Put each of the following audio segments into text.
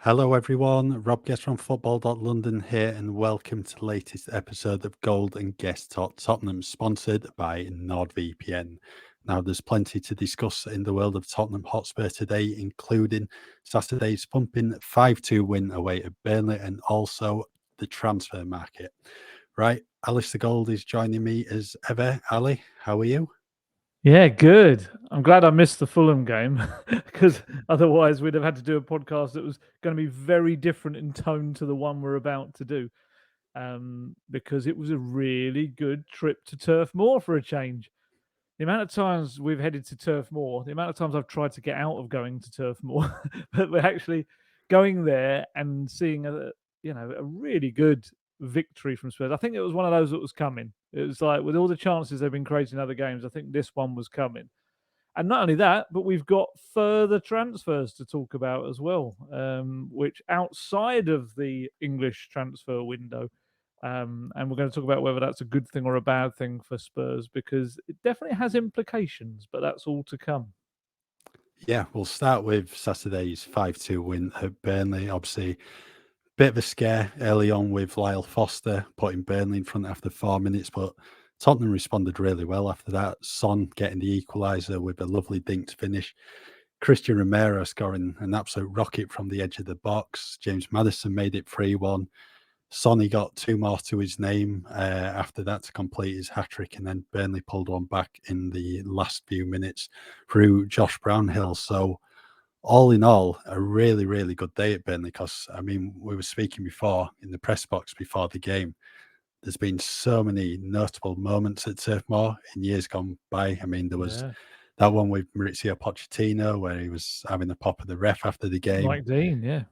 Hello, everyone. Rob Guest from football.london here, and welcome to the latest episode of Gold Guest Talk Tottenham, sponsored by NordVPN. Now, there's plenty to discuss in the world of Tottenham Hotspur today, including Saturday's pumping 5-2 win away at Burnley and also the transfer market. Right, Alasdair Gold is joining me as ever. Ali, how are you? Yeah, good. I'm glad I missed the Fulham game because otherwise we'd have had to do a podcast that was going to be very different in tone to the one we're about to do. Because it was a really good trip to Turf Moor for a change. The amount of times we've headed to Turf Moor, the amount of times I've tried to get out of going to Turf Moor, but we're actually going there and seeing a really good victory from Spurs. I think it was one of those that was coming. It was like with all the chances they've been creating in other games, I think this one was coming. And not only that, but we've got further transfers to talk about as well, which outside of the English transfer window. And we're going to talk about whether that's a good thing or a bad thing for Spurs because it definitely has implications, but that's all to come. Yeah, we'll start with Saturday's 5-2 win at Burnley. Obviously, bit of a scare early on with Lyle Foster putting Burnley in front after 4 minutes, but Tottenham responded really well after that. Son getting the equaliser with a lovely dinked finish. Christian Romero scoring an absolute rocket from the edge of the box. James Maddison made it 3-1. Sonny got two more to his name after that to complete his hat-trick, and then Burnley pulled one back in the last few minutes through Josh Brownhill. So all in all, a really, really good day at Burnley because, I mean, we were speaking before in the press box before the game. There's been so many notable moments at Turf Moor in years gone by. I mean, there was that one with Maurizio Pochettino where he was having a pop at the ref after the game. Mike Dean, yeah.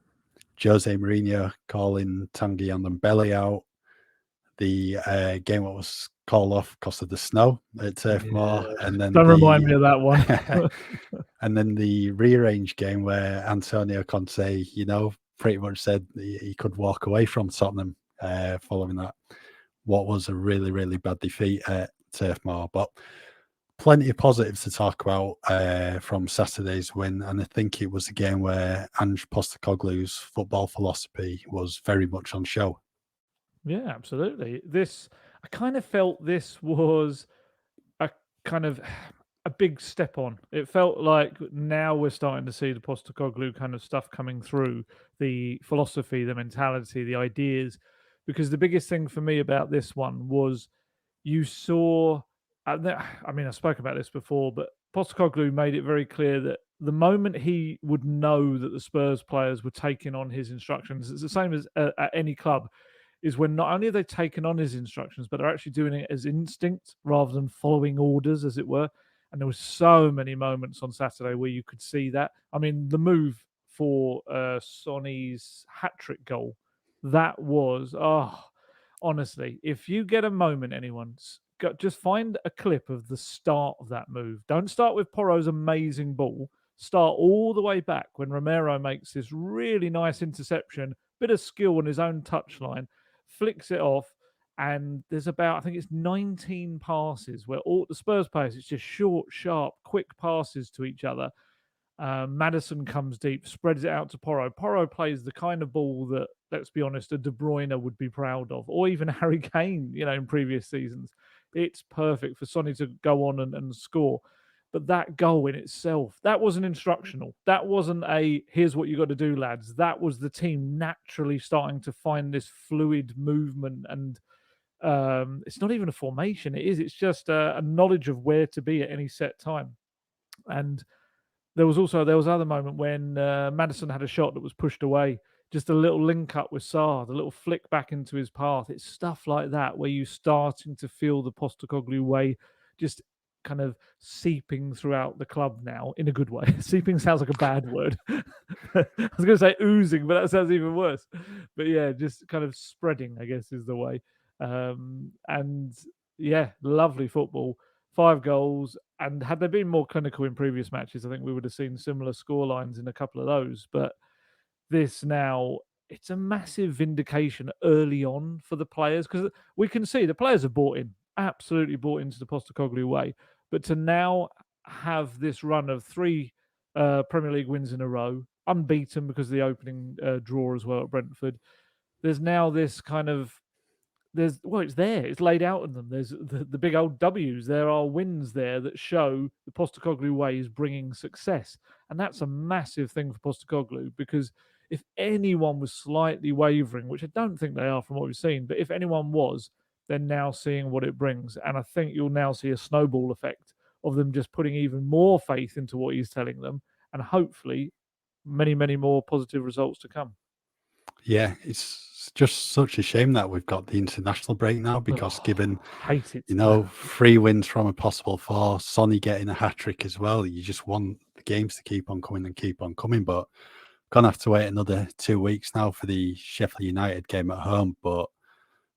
Jose Mourinho calling Tanguy Ndombele out. The game what was called off because of the snow at Turf Moor, and then Don't remind me of that one. and then the rearrange game where Antonio Conte, pretty much said he could walk away from Tottenham following that. What was a really, really bad defeat at Turf Moor, but plenty of positives to talk about from Saturday's win, and I think it was a game where Ange Postecoglou's football philosophy was very much on show. Yeah, absolutely. I kind of felt this was a kind of a big step on. It felt like now we're starting to see the Postecoglou kind of stuff coming through, the philosophy, the mentality, the ideas. Because the biggest thing for me about this one was you saw. I mean, I spoke about this before, but Postecoglou made it very clear that the moment he would know that the Spurs players were taking on his instructions, it's the same as at any club, is when not only are they taking on his instructions, but they're actually doing it as instinct rather than following orders, as it were. And there were so many moments on Saturday where you could see that. I mean, the move for Sonny's hat-trick goal, that was, honestly, if you get a moment, anyone, just find a clip of the start of that move. Don't start with Porro's amazing ball. Start all the way back when Romero makes this really nice interception, bit of skill on his own touchline, flicks it off, and there's about, I think it's 19 passes where all the Spurs players, it's just short, sharp, quick passes to each other. Maddison comes deep, spreads it out to Porro. Porro plays the kind of ball that, let's be honest, a De Bruyne would be proud of, or even Harry Kane, in previous seasons. It's perfect for Sonny to go on and score. But that goal in itself, that wasn't instructional. That wasn't here's what you got to do, lads. That was the team naturally starting to find this fluid movement. And it's not even a formation. It's just a knowledge of where to be at any set time. And there was other moment when Maddison had a shot that was pushed away. Just a little link up with Sarr, the little flick back into his path. It's stuff like that where you're starting to feel the Postecoglou way just kind of seeping throughout the club now in a good way. Seeping sounds like a bad word. I was going to say oozing, but that sounds even worse. But yeah, just kind of spreading, I guess, is the way. And yeah, lovely football. 5 goals. And had they been more clinical in previous matches, I think we would have seen similar score lines in a couple of those. But this now, it's a massive vindication early on for the players because we can see the players have bought in, absolutely bought into the Postecoglou way. But to now have this run of 3 Premier League wins in a row, unbeaten because of the opening draw as well at Brentford. There's now this kind of it's there. It's laid out in them. There's the big old W's. There are wins there that show the Postecoglou way is bringing success, and that's a massive thing for Postecoglou, because if anyone was slightly wavering, which I don't think they are from what we've seen, but if anyone was, they're now seeing what it brings, and I think you'll now see a snowball effect of them just putting even more faith into what he's telling them, and hopefully many, many more positive results to come. Yeah, it's just such a shame that we've got the international break now, because given, hate it. 3 wins from a possible 4, Sonny getting a hat-trick as well, you just want the games to keep on coming and keep on coming. But gonna have to wait another 2 weeks now for the Sheffield United game at home. But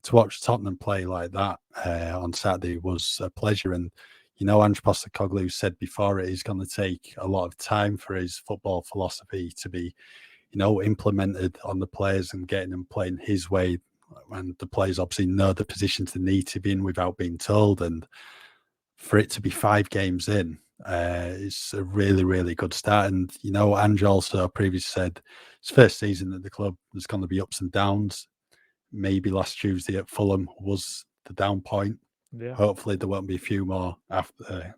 to watch Tottenham play like that on Saturday was a pleasure. And Ange Postecoglou said before, it is going to take a lot of time for his football philosophy to be implemented on the players and getting them playing his way, and the players obviously know the positions they need to be in without being told. And for it to be 5 games in, it's a really, really good start. And Ange also previously said his first season at the club, there's going to be ups and downs. Maybe last Tuesday at Fulham was the down point. Yeah. Hopefully there won't be a few more after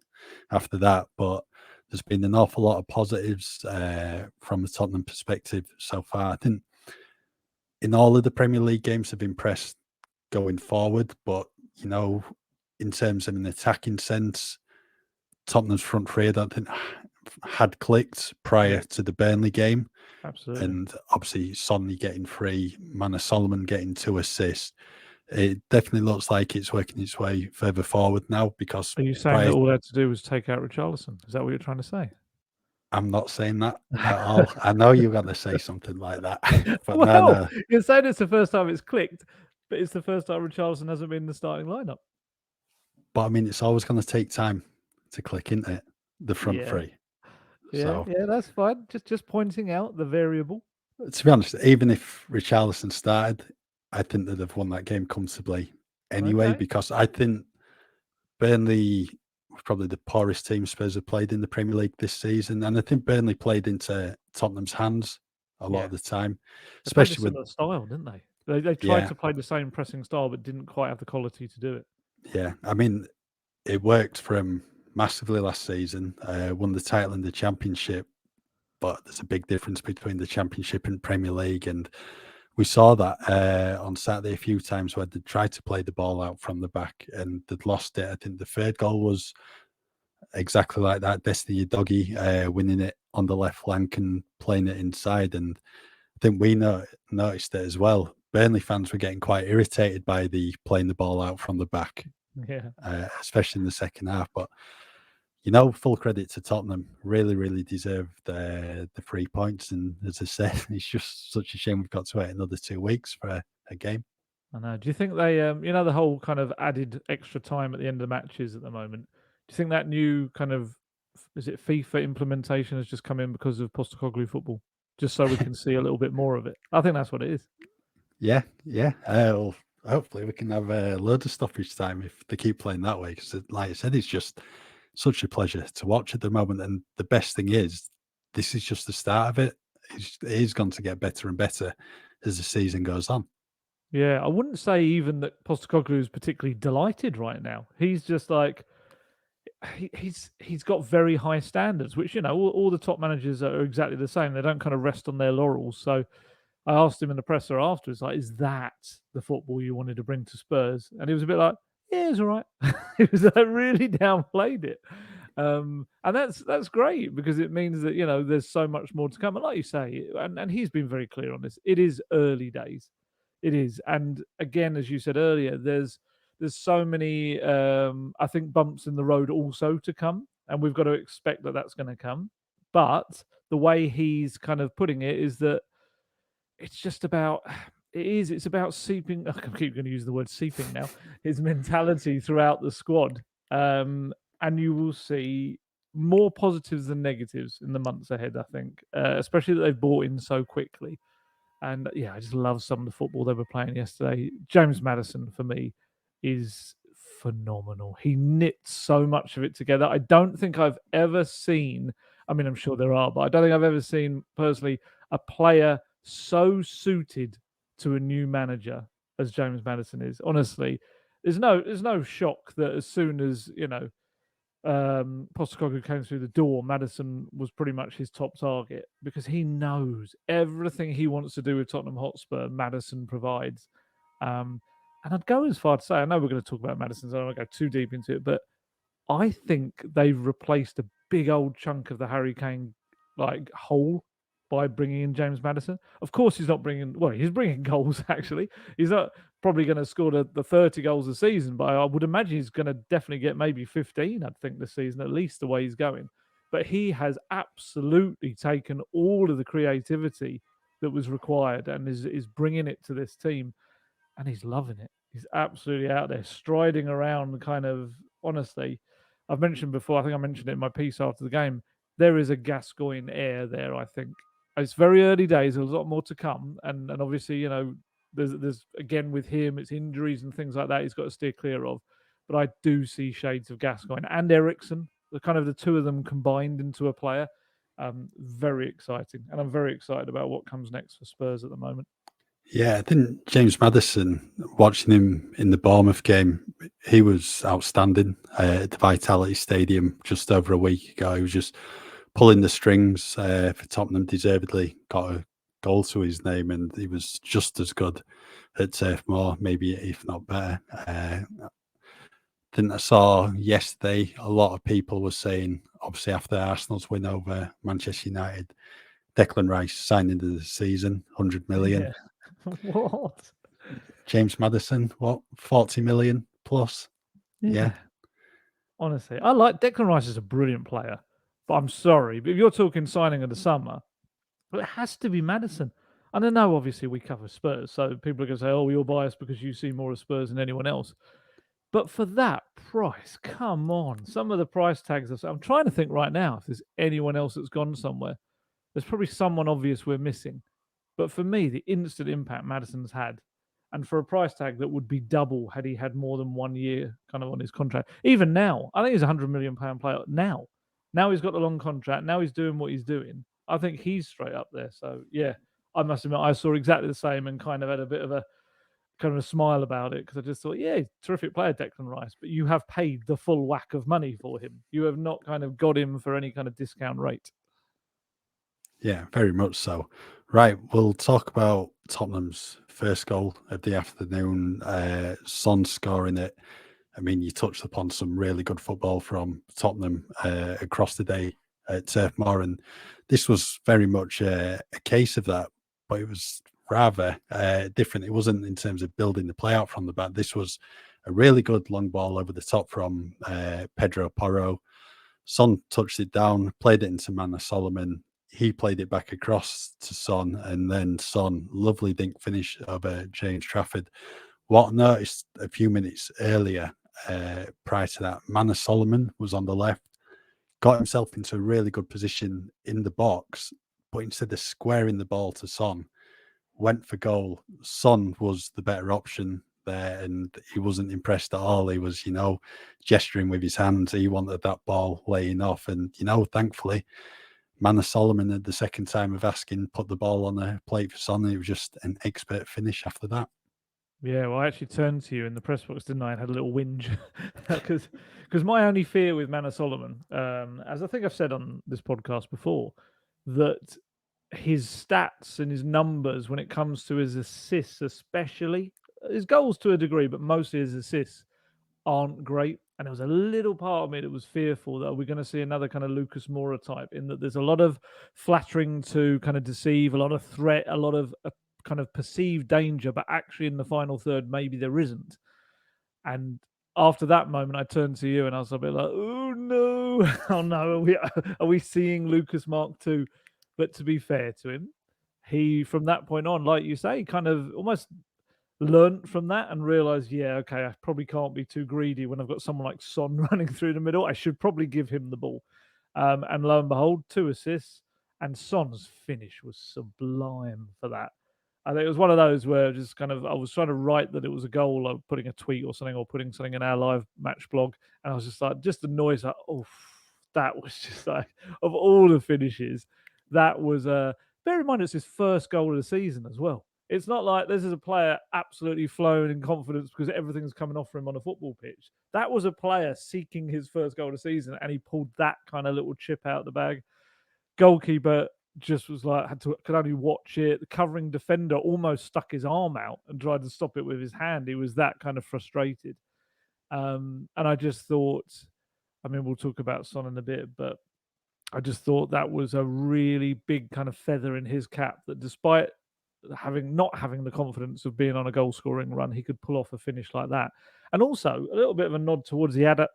that, but there's been an awful lot of positives from the Tottenham perspective so far. I think in all of the Premier League games have been pressed going forward, but in terms of an attacking sense, Tottenham's front three, I don't think had clicked prior to the Burnley game. Absolutely. And obviously Sonny getting 3, Manor Solomon getting 2 assists. It definitely looks like it's working its way further forward now, because Are you saying that all they had to do was take out Richarlison? Is that what you're trying to say? I'm not saying that at all. I know you're going to say something like that. But well, you're saying it's the first time it's clicked, but it's the first time Richarlison hasn't been in the starting lineup. But I mean, it's always going to take time to click into it, the front three. Yeah, that's fine. Just pointing out the variable. To be honest, even if Richarlison started, I think they'd have won that game comfortably anyway, because I think Burnley was probably the poorest team Spurs have played in the Premier League this season. And I think Burnley played into Tottenham's hands a lot of the time. Especially with style, didn't they? They tried to play the same pressing style, but didn't quite have the quality to do it. Yeah, I mean, it worked for him massively last season. Won the title in the Championship, but there's a big difference between the Championship and Premier League, and we saw that on Saturday a few times where they tried to play the ball out from the back and they'd lost it. I think the third goal was exactly like that. Destiny Udogie winning it on the left flank and playing it inside, and I think we noticed it as well. Burnley fans were getting quite irritated by the playing the ball out from the back, especially in the second half. But full credit to Tottenham. Really, really deserved the 3 points. And as I said, it's just such a shame we've got to wait another 2 weeks for a game. I know. Do you think they, the whole kind of added extra time at the end of the matches at the moment? Do you think that new kind of, is it FIFA implementation has just come in because of Postecoglou football? Just so we can see a little bit more of it. I think that's what it is. Yeah. Well, hopefully we can have a load of stoppage time if they keep playing that way. Because, like I said, it's just such a pleasure to watch at the moment. And the best thing is, this is just the start of it. It is going to get better and better as the season goes on. Yeah, I wouldn't say even that Postecoglou is particularly delighted right now. He's just like, he's got very high standards, which, all the top managers are exactly the same. They don't kind of rest on their laurels. So I asked him in the presser afterwards, like, is that the football you wanted to bring to Spurs? And he was a bit like, yeah, it's all right. He was like, really downplayed it. And that's great, because it means that, there's so much more to come. And like you say, and he's been very clear on this, it is early days. It is. And again, as you said earlier, there's so many, I think, bumps in the road also to come. And we've got to expect that that's going to come. But the way he's kind of putting it is that it's just about, it's about seeping, I keep going to use the word seeping now, his mentality throughout the squad. And you will see more positives than negatives in the months ahead, I think, especially that they've bought in so quickly. And I just love some of the football they were playing yesterday. James Maddison, for me, is phenomenal. He knits so much of it together. I don't think I've ever seen I mean, I'm sure there are, but I don't think I've ever seen personally a player so suited to a new manager as James Maddison is. Honestly, there's no shock that as soon as Postecoglou came through the door, Maddison was pretty much his top target because he knows everything he wants to do with Tottenham Hotspur, Maddison provides. And I'd go as far to say, I know we're going to talk about Maddison, so I don't want to go too deep into it, but I think they've replaced a big old chunk of the Harry Kane hole by bringing in James Maddison. Of course, he's not bringing. Well, he's bringing goals. Actually, he's not probably going to score the 30 goals a season, but I would imagine he's going to definitely get maybe 15. I'd think this season, at least the way he's going. But he has absolutely taken all of the creativity that was required and is bringing it to this team, and he's loving it. He's absolutely out there, striding around. Kind of honestly, I've mentioned before. I think I mentioned it in my piece after the game. There is a Gascoigne air there. I think it's very early days. There's a lot more to come, and obviously, there's again with him, it's injuries and things like that. He's got to steer clear of. But I do see shades of Gascoigne and Ericsson, the two of them combined into a player. Very exciting, and I'm very excited about what comes next for Spurs at the moment. Yeah, I think James Maddison, watching him in the Bournemouth game, he was outstanding at the Vitality Stadium just over a week ago. He was just pulling the strings for Tottenham, deservedly got a goal to his name, and he was just as good at Turf Moor, maybe if not better. I saw yesterday a lot of people were saying, obviously after Arsenal's win over Manchester United, Declan Rice signing of the season, 100 million. Yeah. What? James Maddison, what, 40 million plus? Yeah. Honestly, I like Declan Rice is a brilliant player, but I'm sorry, but if you're talking signing of the summer, well, it has to be Maddison. And I know obviously we cover Spurs, so people are going to say, "Oh, you're biased because you see more of Spurs than anyone else." But for that price, come on, some of the price tags. I'm trying to think right now if there's anyone else that's gone somewhere. There's probably someone obvious we're missing. But for me, the instant impact Maddison's had, and for a price tag that would be double had he had more than 1 year kind of on his contract. Even now, I think he's £100 million player now. Now he's got a long contract. Now he's doing what he's doing. I think he's straight up there. So yeah, I must admit I saw exactly the same and kind of had a bit of a smile about it because I just thought, yeah, terrific player, Declan Rice, but you have paid the full whack of money for him. You have not kind of got him for any kind of discount rate. Yeah, very much so. Right, we'll talk about Tottenham's first goal of the afternoon. Son scoring it. I mean, you touched upon some really good football from Tottenham across the day at Turf Moor, and this was very much a case of that, but it was rather different. It wasn't in terms of building the play out from the back. This was a really good long ball over the top from Pedro Porro. Son touched it down, played it into Manor Solomon. He played it back across to Son, and then Son, lovely dink finish over James Trafford. What I noticed a few minutes earlier, prior to that, Manor Solomon was on the left, got himself into a really good position in the box, but instead of squaring the ball to Son, went for goal. Son was the better option there, and he wasn't impressed at all. He was, gesturing with his hands. He wanted that ball laying off, and thankfully, Manor Solomon at the second time of asking put the ball on a plate for Son. It was just an expert finish after that. Yeah, well, I actually turned to you in the press box, didn't I, and had a little whinge because my only fear with Manor Solomon, as I think I've said on this podcast before, that his stats and his numbers when it comes to his assists, especially his goals to a degree, but mostly his assists, aren't great. And there was a little part of me that was fearful that we're going to see another kind of Lucas Moura type, in that there's a lot of flattering to kind of deceive, a lot of threat, a lot of kind of perceived danger, but actually in the final third, maybe there isn't. And after that moment, I turned to you and I was a bit like, oh no, oh no, are we seeing Lucas Mark II? But to be fair to him, he, from that point on, like you say, kind of almost learned from that and realized, yeah, okay, I probably can't be too greedy when I've got someone like Son running through the middle. I should probably give him the ball. And lo and behold, 2 assists, and Son's finish was sublime for that. I think it was one of those where just kind of I was trying to write that it was a goal, or putting a tweet or something, or putting something in our live match blog, and I was just like, just the noise, like, oh, that was just like, of all the finishes, that was bear in mind it's his first goal of the season as well. It's not like this is a player absolutely flowing in confidence because everything's coming off for him on a football pitch. That was a player seeking his first goal of the season, and he pulled that kind of little chip out of the bag. Goalkeeper just was like, could only watch it. The covering defender almost stuck his arm out and tried to stop it with his hand. He was that kind of frustrated. And I just thought, I mean, we'll talk about Son in a bit, but I just thought that was a really big kind of feather in his cap, that despite not having the confidence of being on a goal scoring run, he could pull off a finish like that. And also a little bit of a nod towards the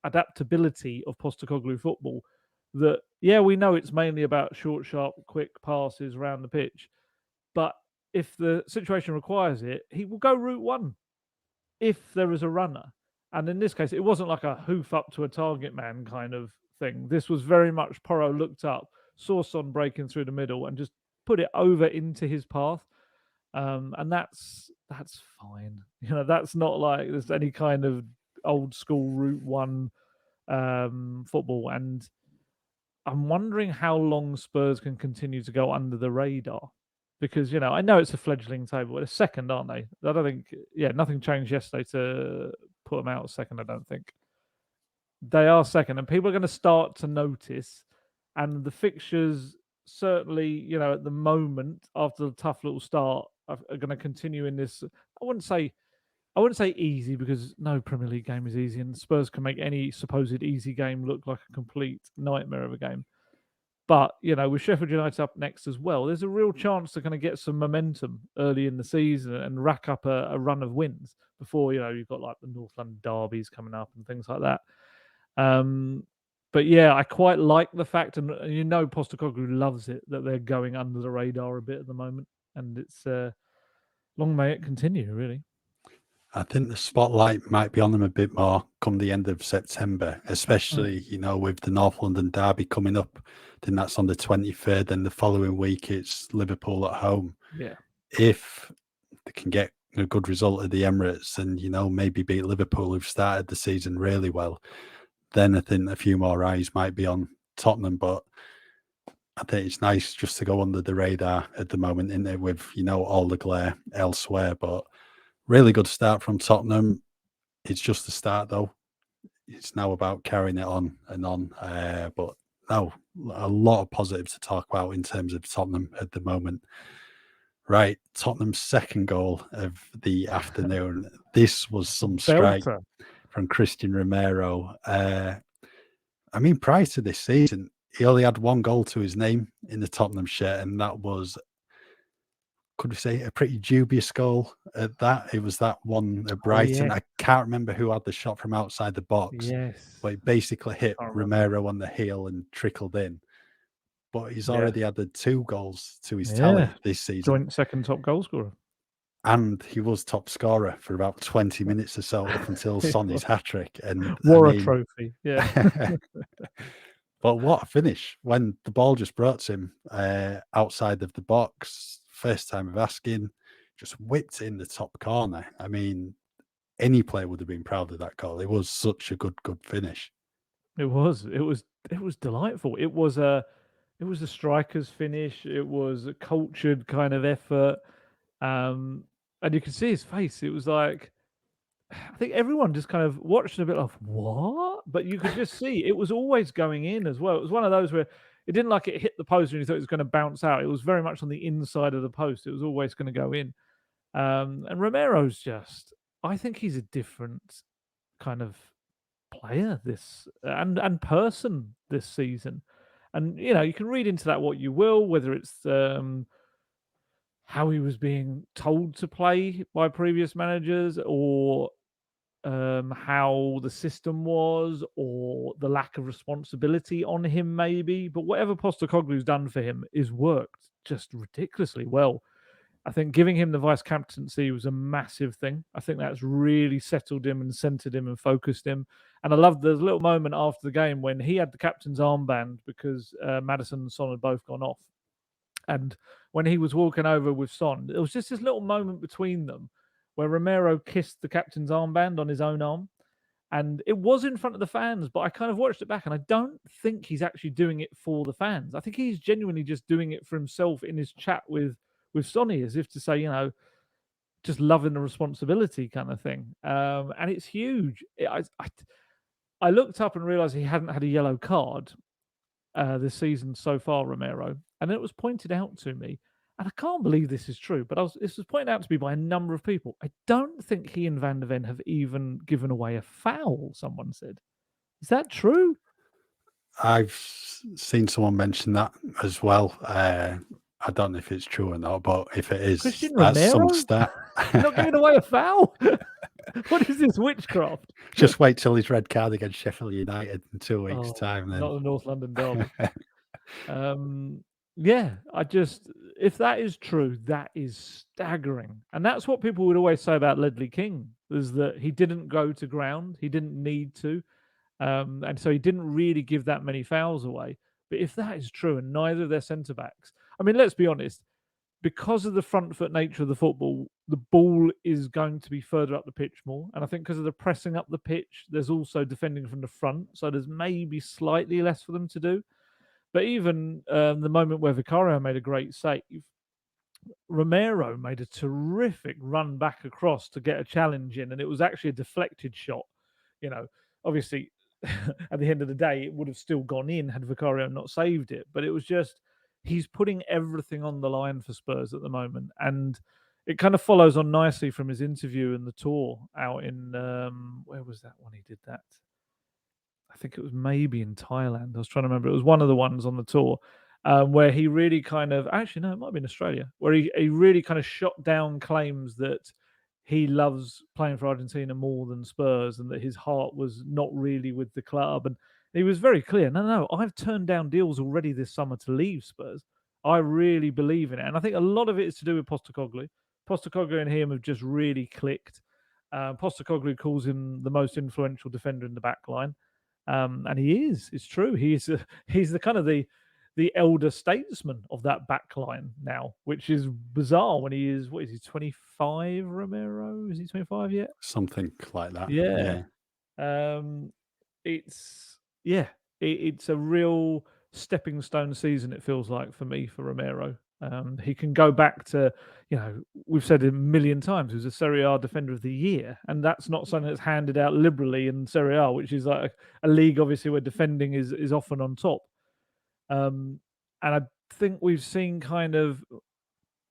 adaptability of Postecoglou football, that, yeah, we know it's mainly about short, sharp, quick passes around the pitch, but if the situation requires it, he will go route one if there is a runner. And in this case, it wasn't like a hoof up to a target man kind of thing. This was very much Porro looked up, saw Son breaking through the middle, and just put it over into his path. And that's fine. You know, that's not like there's any kind of old school route one football. And I'm wondering how long Spurs can continue to go under the radar. Because, you know, I know it's a fledgling table. They're second, aren't they? I don't think, nothing changed yesterday to put them out second, I don't think. They are second, and people are going to start to notice. And the fixtures, certainly, you know, at the moment, after the tough little start, are going to continue in this. I wouldn't say easy, because no Premier League game is easy, and Spurs can make any supposed easy game look like a complete nightmare of a game. But, you know, with Sheffield United up next as well, there's a real chance to kind of get some momentum early in the season and rack up a run of wins before, you know, you've got like the North London derbies coming up and things like that. But yeah, I quite like the fact, and you know, Postecoglou loves it, that they're going under the radar a bit at the moment, and it's long may it continue, really. I think the spotlight might be on them a bit more come the end of September, especially, you know, with the North London derby coming up. Then that's on the 23rd, and the following week it's Liverpool at home. Yeah. If they can get a good result at the Emirates and, you know, maybe beat Liverpool, who've started the season really well, then I think a few more eyes might be on Tottenham. But I think it's nice just to go under the radar at the moment, isn't it, with, you know, all the glare elsewhere. But really good start from Tottenham. It's just the start, though. It's now about carrying it on and on. But no, a lot of positives to talk about in terms of Tottenham at the moment. Right, Tottenham's second goal of the afternoon. This was some strike from Christian Romero. I mean, prior to this season, he only had one goal to his name in the Tottenham shirt, and that was, could we say, a pretty dubious goal at that. It was that one at Brighton. I can't remember who had the shot from outside the box. Yes. But it basically hit Romero on the heel and trickled in. But he's already added 2 goals to his tally this season. Joint second top goal scorer. And he was top scorer for about 20 minutes or so up until Sonny's hat-trick. And Wore a trophy, But what a finish when the ball just brought to him outside of the box. First time of asking, just whipped in the top corner. I mean, any player would have been proud of that goal. It was such a good finish. It was delightful. It was a striker's finish. It was a cultured kind of effort. And you could see his face. It was like, I think everyone just kind of watched a bit of what, but you could just see it was always going in as well. It was one of those where it didn't like it hit the post and you thought it was going to bounce out. It was very much on the inside of the post. It was always going to go in. And Romero's just, I think he's a different kind of player this and person this season. And, you know, you can read into that what you will, whether it's how he was being told to play by previous managers, or how the system was, or the lack of responsibility on him, maybe. But whatever Postecoglou's done for him is worked just ridiculously well. I think giving him the vice captaincy was a massive thing. I think that's really settled him and centered him and focused him. And I loved the little moment after the game when he had the captain's armband because Maddison and Son had both gone off. And when he was walking over with Son, there was just this little moment between them where Romero kissed the captain's armband on his own arm. And it was in front of the fans, but I kind of watched it back, and I don't think he's actually doing it for the fans. I think he's genuinely just doing it for himself in his chat with Sonny, as if to say, just loving the responsibility kind of thing. And it's huge. I looked up and realized he hadn't had a yellow card this season so far, Romero, and it was pointed out to me. And I can't believe this is true, but this was pointed out to me by a number of people. I don't think he and Van der Ven have even given away a foul, someone said. Is that true? I've seen someone mention that as well. I don't know if it's true or not, but if it is, Christian that's some Romero? stat. Not giving away a foul? What is this witchcraft? Just wait till his red card against Sheffield United in 2 weeks' time. Then. Not the North London derby. Yeah, if that is true, that is staggering. And that's what people would always say about Ledley King, is that he didn't go to ground. He didn't need to. And so he didn't really give that many fouls away. But if that is true, and neither of their centre-backs, I mean, let's be honest, because of the front foot nature of the football, the ball is going to be further up the pitch more. And I think because of the pressing up the pitch, there's also defending from the front. So there's maybe slightly less for them to do. But even the moment where Vicario made a great save, Romero made a terrific run back across to get a challenge in. And it was actually a deflected shot. Obviously, at the end of the day, it would have still gone in had Vicario not saved it. But it was just, he's putting everything on the line for Spurs at the moment. And it kind of follows on nicely from his interview and the tour out in, where was that when he did that? I think it was maybe in Thailand. I was trying to remember. It was one of the ones on the tour where he really kind of, actually, no, it might be in Australia, where he really kind of shot down claims that he loves playing for Argentina more than Spurs and that his heart was not really with the club. And he was very clear, no, I've turned down deals already this summer to leave Spurs. I really believe in it. And I think a lot of it is to do with Postecoglou. Postecoglou and him have just really clicked. Postecoglou calls him the most influential defender in the back line. And he is. It's true. He's the kind of the elder statesman of that back line now, which is bizarre when he is, what is he, 25, Romero? Is he 25 yet? Something like that. Yeah. It's a real stepping stone season, it feels like, for me, for Romero. He can go back to, we've said it a million times, he was a Serie A Defender of the Year, and that's not something that's handed out liberally in Serie A, which is like a league, obviously, where defending is often on top. And I think we've seen kind of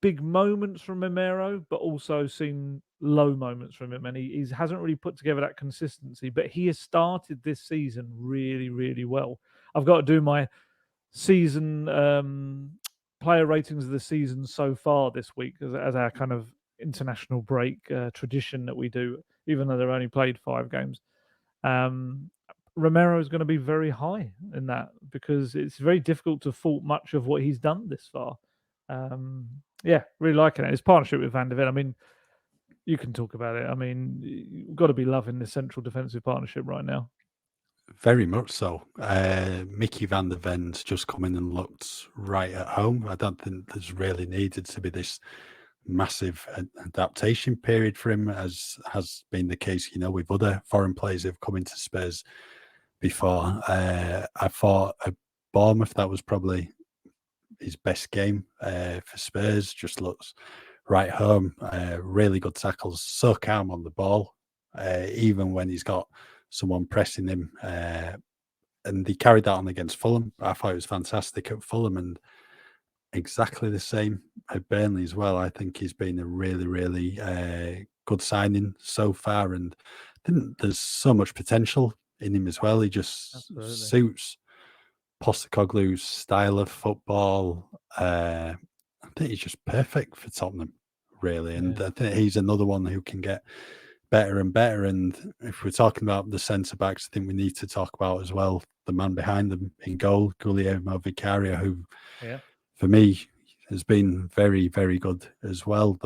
big moments from Romero, but also seen low moments from him, and he hasn't really put together that consistency, but he has started this season really, really well. I've got to do my season player ratings of the season so far this week as our kind of international break tradition that we do, even though they've only played 5 games. Romero is going to be very high in that because it's very difficult to fault much of what he's done this far. Really liking it. His partnership with Van der Ven, I mean, you can talk about it. I mean, you've got to be loving this central defensive partnership right now. Very much so. Mickey Van der Ven's just come in and looked right at home. I don't think there's really needed to be this massive adaptation period for him, as has been the case, with other foreign players who've come into Spurs before. I thought at Bournemouth that was probably his best game for Spurs. Just looks right home. Really good tackles. So calm on the ball, even when he's got someone pressing him. And he carried that on against Fulham. I thought it was fantastic at Fulham, and exactly the same at Burnley as well. I think he's been a really, really good signing so far, and I think there's so much potential in him as well. He just suits Postecoglou's style of football. I think he's just perfect for Tottenham, really. And I think he's another one who can get better and better. And if we're talking about the centre backs, I think we need to talk about as well the man behind them in goal, Guglielmo Vicario, who for me has been very, very good as well.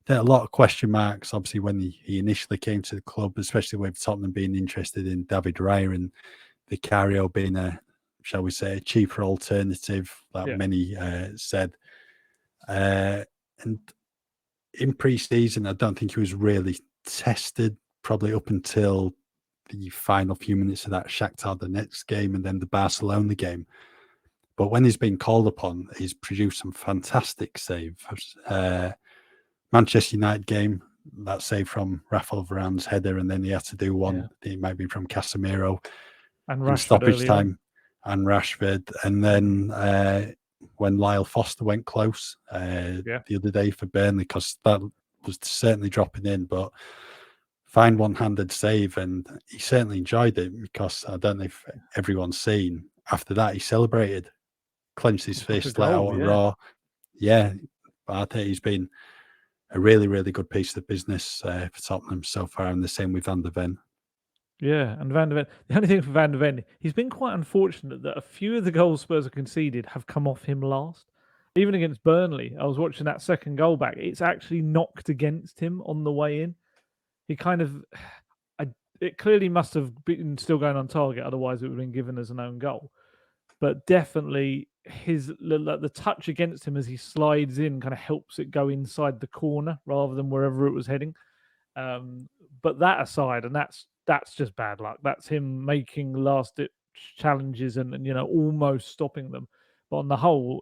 There a lot of question marks, obviously, when he initially came to the club, especially with Tottenham being interested in David Raya and Vicario being a, shall we say, a cheaper alternative, like many said. And in pre-season, I don't think he was really tested, probably up until the final few minutes of that Shakhtar Donetsk game and then the Barcelona game. But when he's been called upon, he's produced some fantastic saves. Manchester United game, that save from Rafael Varane's header, and then he had to do one. It might be from Casemiro And in Rashford stoppage time, on. and Rashford. And then when Lyle Foster went close the other day for Burnley, because that was certainly dropping in, but fine one-handed save, and he certainly enjoyed it, because I don't know if everyone's seen, after that he celebrated, clenched his fist, let out a roar. Yeah, but I think he's been a really, really good piece of business for Tottenham so far, and the same with Van der Ven. Yeah, and Van der Ven, the only thing for Van der Ven, he's been quite unfortunate that a few of the goals Spurs have conceded have come off him last. Even against Burnley, I was watching that second goal back. It's actually knocked against him on the way in. He kind of, it clearly must have been still going on target, otherwise it would have been given as an own goal. But definitely the touch against him as he slides in kind of helps it go inside the corner rather than wherever it was heading. But that aside, and that's just bad luck. That's him making last ditch challenges and almost stopping them. But on the whole,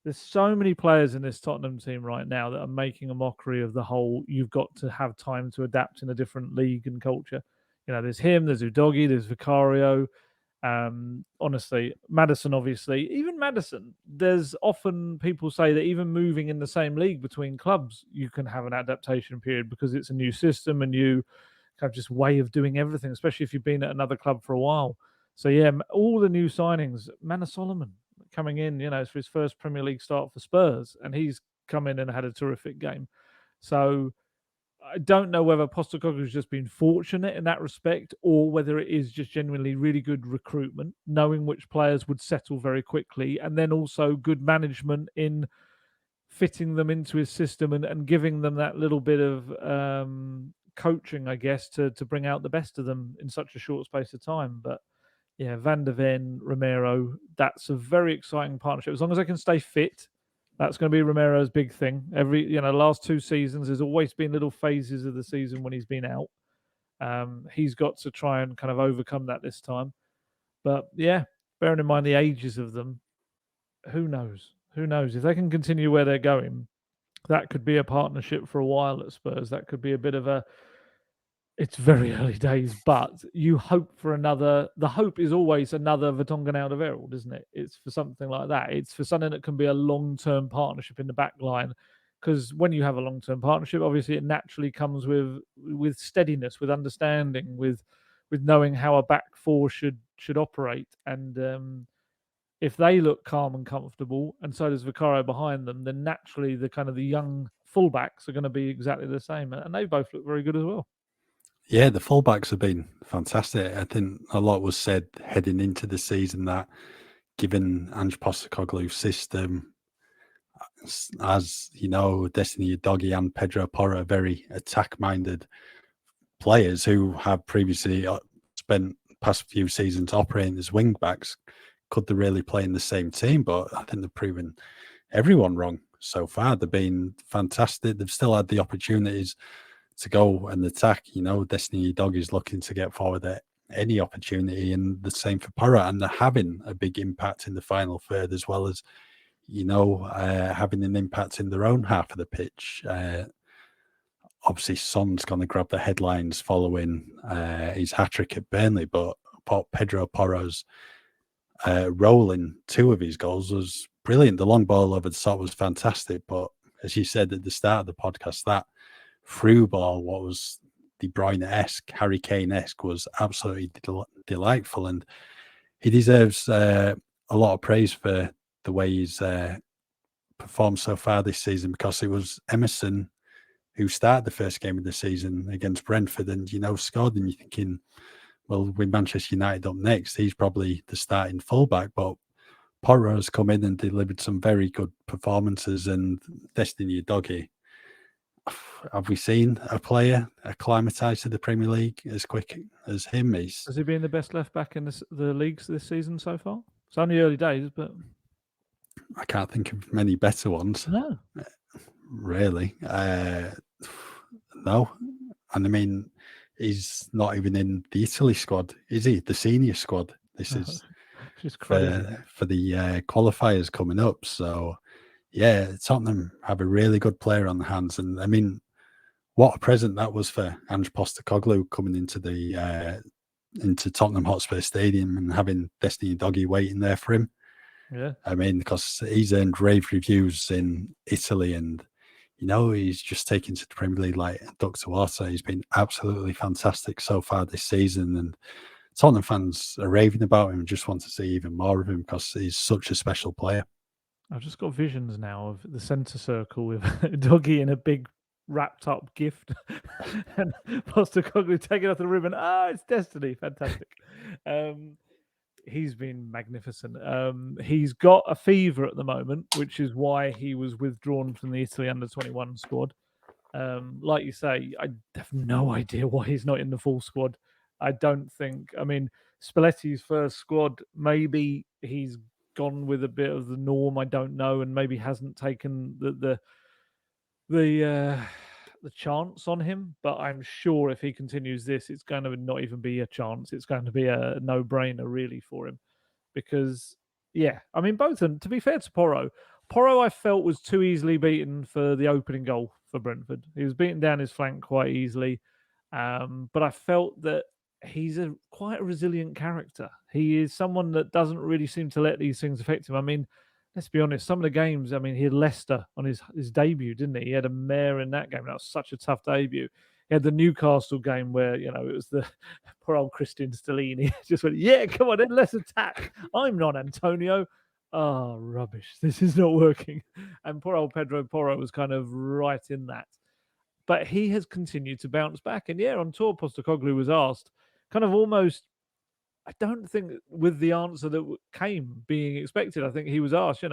there's so many players in this Tottenham team right now that are making a mockery of the whole, you've got to have time to adapt in a different league and culture. There's him, there's Udogie, there's Vicario. Honestly, Maddison, obviously, even Maddison, there's often people say that even moving in the same league between clubs, you can have an adaptation period because it's a new system and new kind of just way of doing everything, especially if you've been at another club for a while. So yeah, all the new signings, Manor Solomon coming in, it's for his first Premier League start for Spurs, and he's come in and had a terrific game. So I don't know whether Postecoglou's just been fortunate in that respect, or whether it is just genuinely really good recruitment, knowing which players would settle very quickly, and then also good management in fitting them into his system and giving them that little bit of coaching, I guess, to bring out the best of them in such a short space of time. But yeah, Van der Ven, Romero, that's a very exciting partnership. As long as they can stay fit, that's going to be Romero's big thing. The last 2 seasons, there's always been little phases of the season when he's been out. He's got to try and kind of overcome that this time. But yeah, bearing in mind the ages of them, who knows? Who knows? If they can continue where they're going, that could be a partnership for a while at Spurs. That could be a bit of a... It's very early days, but you hope for another... The hope is always another Vertonghen Alderweireld, isn't it? It's for something like that. It's for something that can be a long-term partnership in the back line. Because when you have a long-term partnership, obviously it naturally comes with steadiness, with understanding, with knowing how a back four should operate. And if they look calm and comfortable, and so does Vicario behind them, then naturally the kind of the young fullbacks are going to be exactly the same, and they both look very good as well. Yeah, the fullbacks have been fantastic. I think a lot was said heading into the season that, given Ange Postecoglou's system, as you know, Destiny Udogie and Pedro Porro are very attack-minded players who have previously spent past few seasons operating as wing-backs. Could they really play in the same team? But I think they've proven everyone wrong so far. They've been fantastic. They've still had the opportunities to go and attack. Destiny Udogie is looking to get forward at any opportunity, and the same for Porro. And they're having a big impact in the final third, as well as having an impact in their own half of the pitch. Obviously, Son's going to grab the headlines following his hat-trick at Burnley, but Pedro Porro's role in 2 of his goals was brilliant. The long ball over the top was fantastic, but as you said at the start of the podcast, that through ball, what was De Bruyne-esque, Harry Kane-esque, was absolutely delightful, and he deserves a lot of praise for the way he's performed so far this season, because it was Emerson who started the first game of the season against Brentford and scored, and you're thinking, well, with Manchester United up next, he's probably the starting fullback, but Porro's come in and delivered some very good performances. And Destiny Udogie, have we seen a player acclimatise to the Premier League as quick as him? Has he been the best left back in the leagues this season so far? It's only early days, but I can't think of many better ones. No, really. No, and I mean, he's not even in the Italy squad, is he? The senior squad. This is just crazy for the qualifiers coming up. So yeah, Tottenham have a really good player on the hands, and I mean, what a present that was for Ange Postecoglou coming into the into Tottenham Hotspur Stadium and having Destiny Doggy waiting there for him. Yeah, I mean, because he's earned rave reviews in Italy, and he's just taken to the Premier League like a duck to water. He's been absolutely fantastic so far this season, and Tottenham fans are raving about him and just want to see even more of him because he's such a special player. I've just got visions now of the centre circle with Doggy in a big wrapped up gift and Postecoglou taking off the ribbon. It's Destiny. Fantastic. He's been magnificent. He's got a fever at the moment, which is why he was withdrawn from the Italy under-21 squad. Like you say, I have no idea why he's not in the full squad. I don't think. I mean, Spalletti's first squad, maybe he's gone with a bit of the norm. I don't know, and maybe hasn't taken the chance on him. But I'm sure if he continues this, it's going to not even be a chance. It's going to be a no-brainer, really, for him. Because, yeah, I mean, both of them, to be fair to Porro I felt was too easily beaten for the opening goal for Brentford. He was beaten down his flank quite easily. But I felt that he's quite a resilient character. He is someone that doesn't really seem to let these things affect him. I mean, let's be honest, some of the games, I mean, he had Leicester on his debut, didn't he? He had a mare in that game. That was such a tough debut. He had the Newcastle game where, it was the poor old Christian Stellini just went, yeah, come on then, let's attack. I'm not Antonio. Oh, rubbish. This is not working. And poor old Pedro Porro was kind of right in that. But he has continued to bounce back. And yeah, on tour, Postecoglou was asked, kind of almost, I don't think with the answer that came being expected, I think he was asked,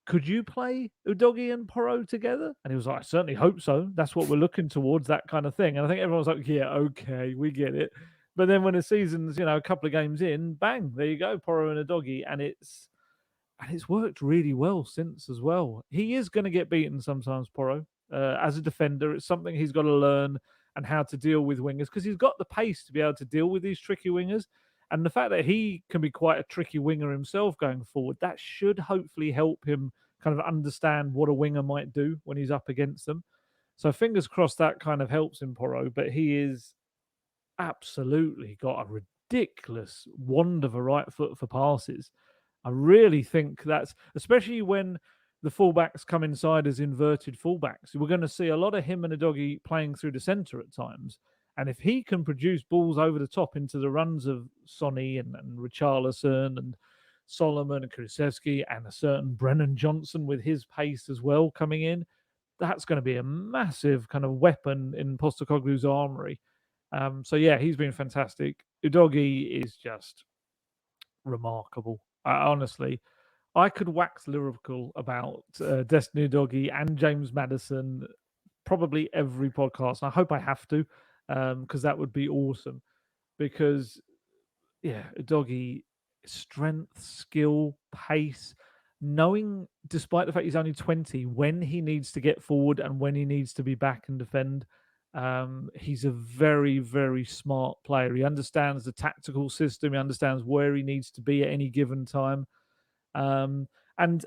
could you play Udogie and Porro together? And he was like, I certainly hope so. That's what we're looking towards, that kind of thing. And I think everyone was like, yeah, okay, we get it. But then when the season's, a couple of games in, bang, there you go, Porro and Udogie. And it's worked really well since as well. He is going to get beaten sometimes, Porro. As a defender, it's something he's got to learn and how to deal with wingers because he's got the pace to be able to deal with these tricky wingers. And the fact that he can be quite a tricky winger himself going forward, that should hopefully help him kind of understand what a winger might do when he's up against them. So fingers crossed that kind of helps him, Porro. But he is absolutely got a ridiculous wand of a right foot for passes. I really think that's, especially when the fullbacks come inside as inverted fullbacks, we're going to see a lot of him and Udogie playing through the centre at times. And if he can produce balls over the top into the runs of Sonny and Richarlison and Solomon and Kulusevski and a certain Brennan Johnson with his pace as well coming in, that's going to be a massive kind of weapon in Postecoglou's armoury. So yeah, he's been fantastic. Udogie is just remarkable. Honestly, I could wax lyrical about Destiny Udogie and James Maddison probably every podcast. I hope I have to, because that would be awesome. Because yeah, Udogie, strength, skill, pace, knowing despite the fact he's only 20, when he needs to get forward and when he needs to be back and defend. He's a very, very smart player. He understands the tactical system. He understands where he needs to be at any given time. And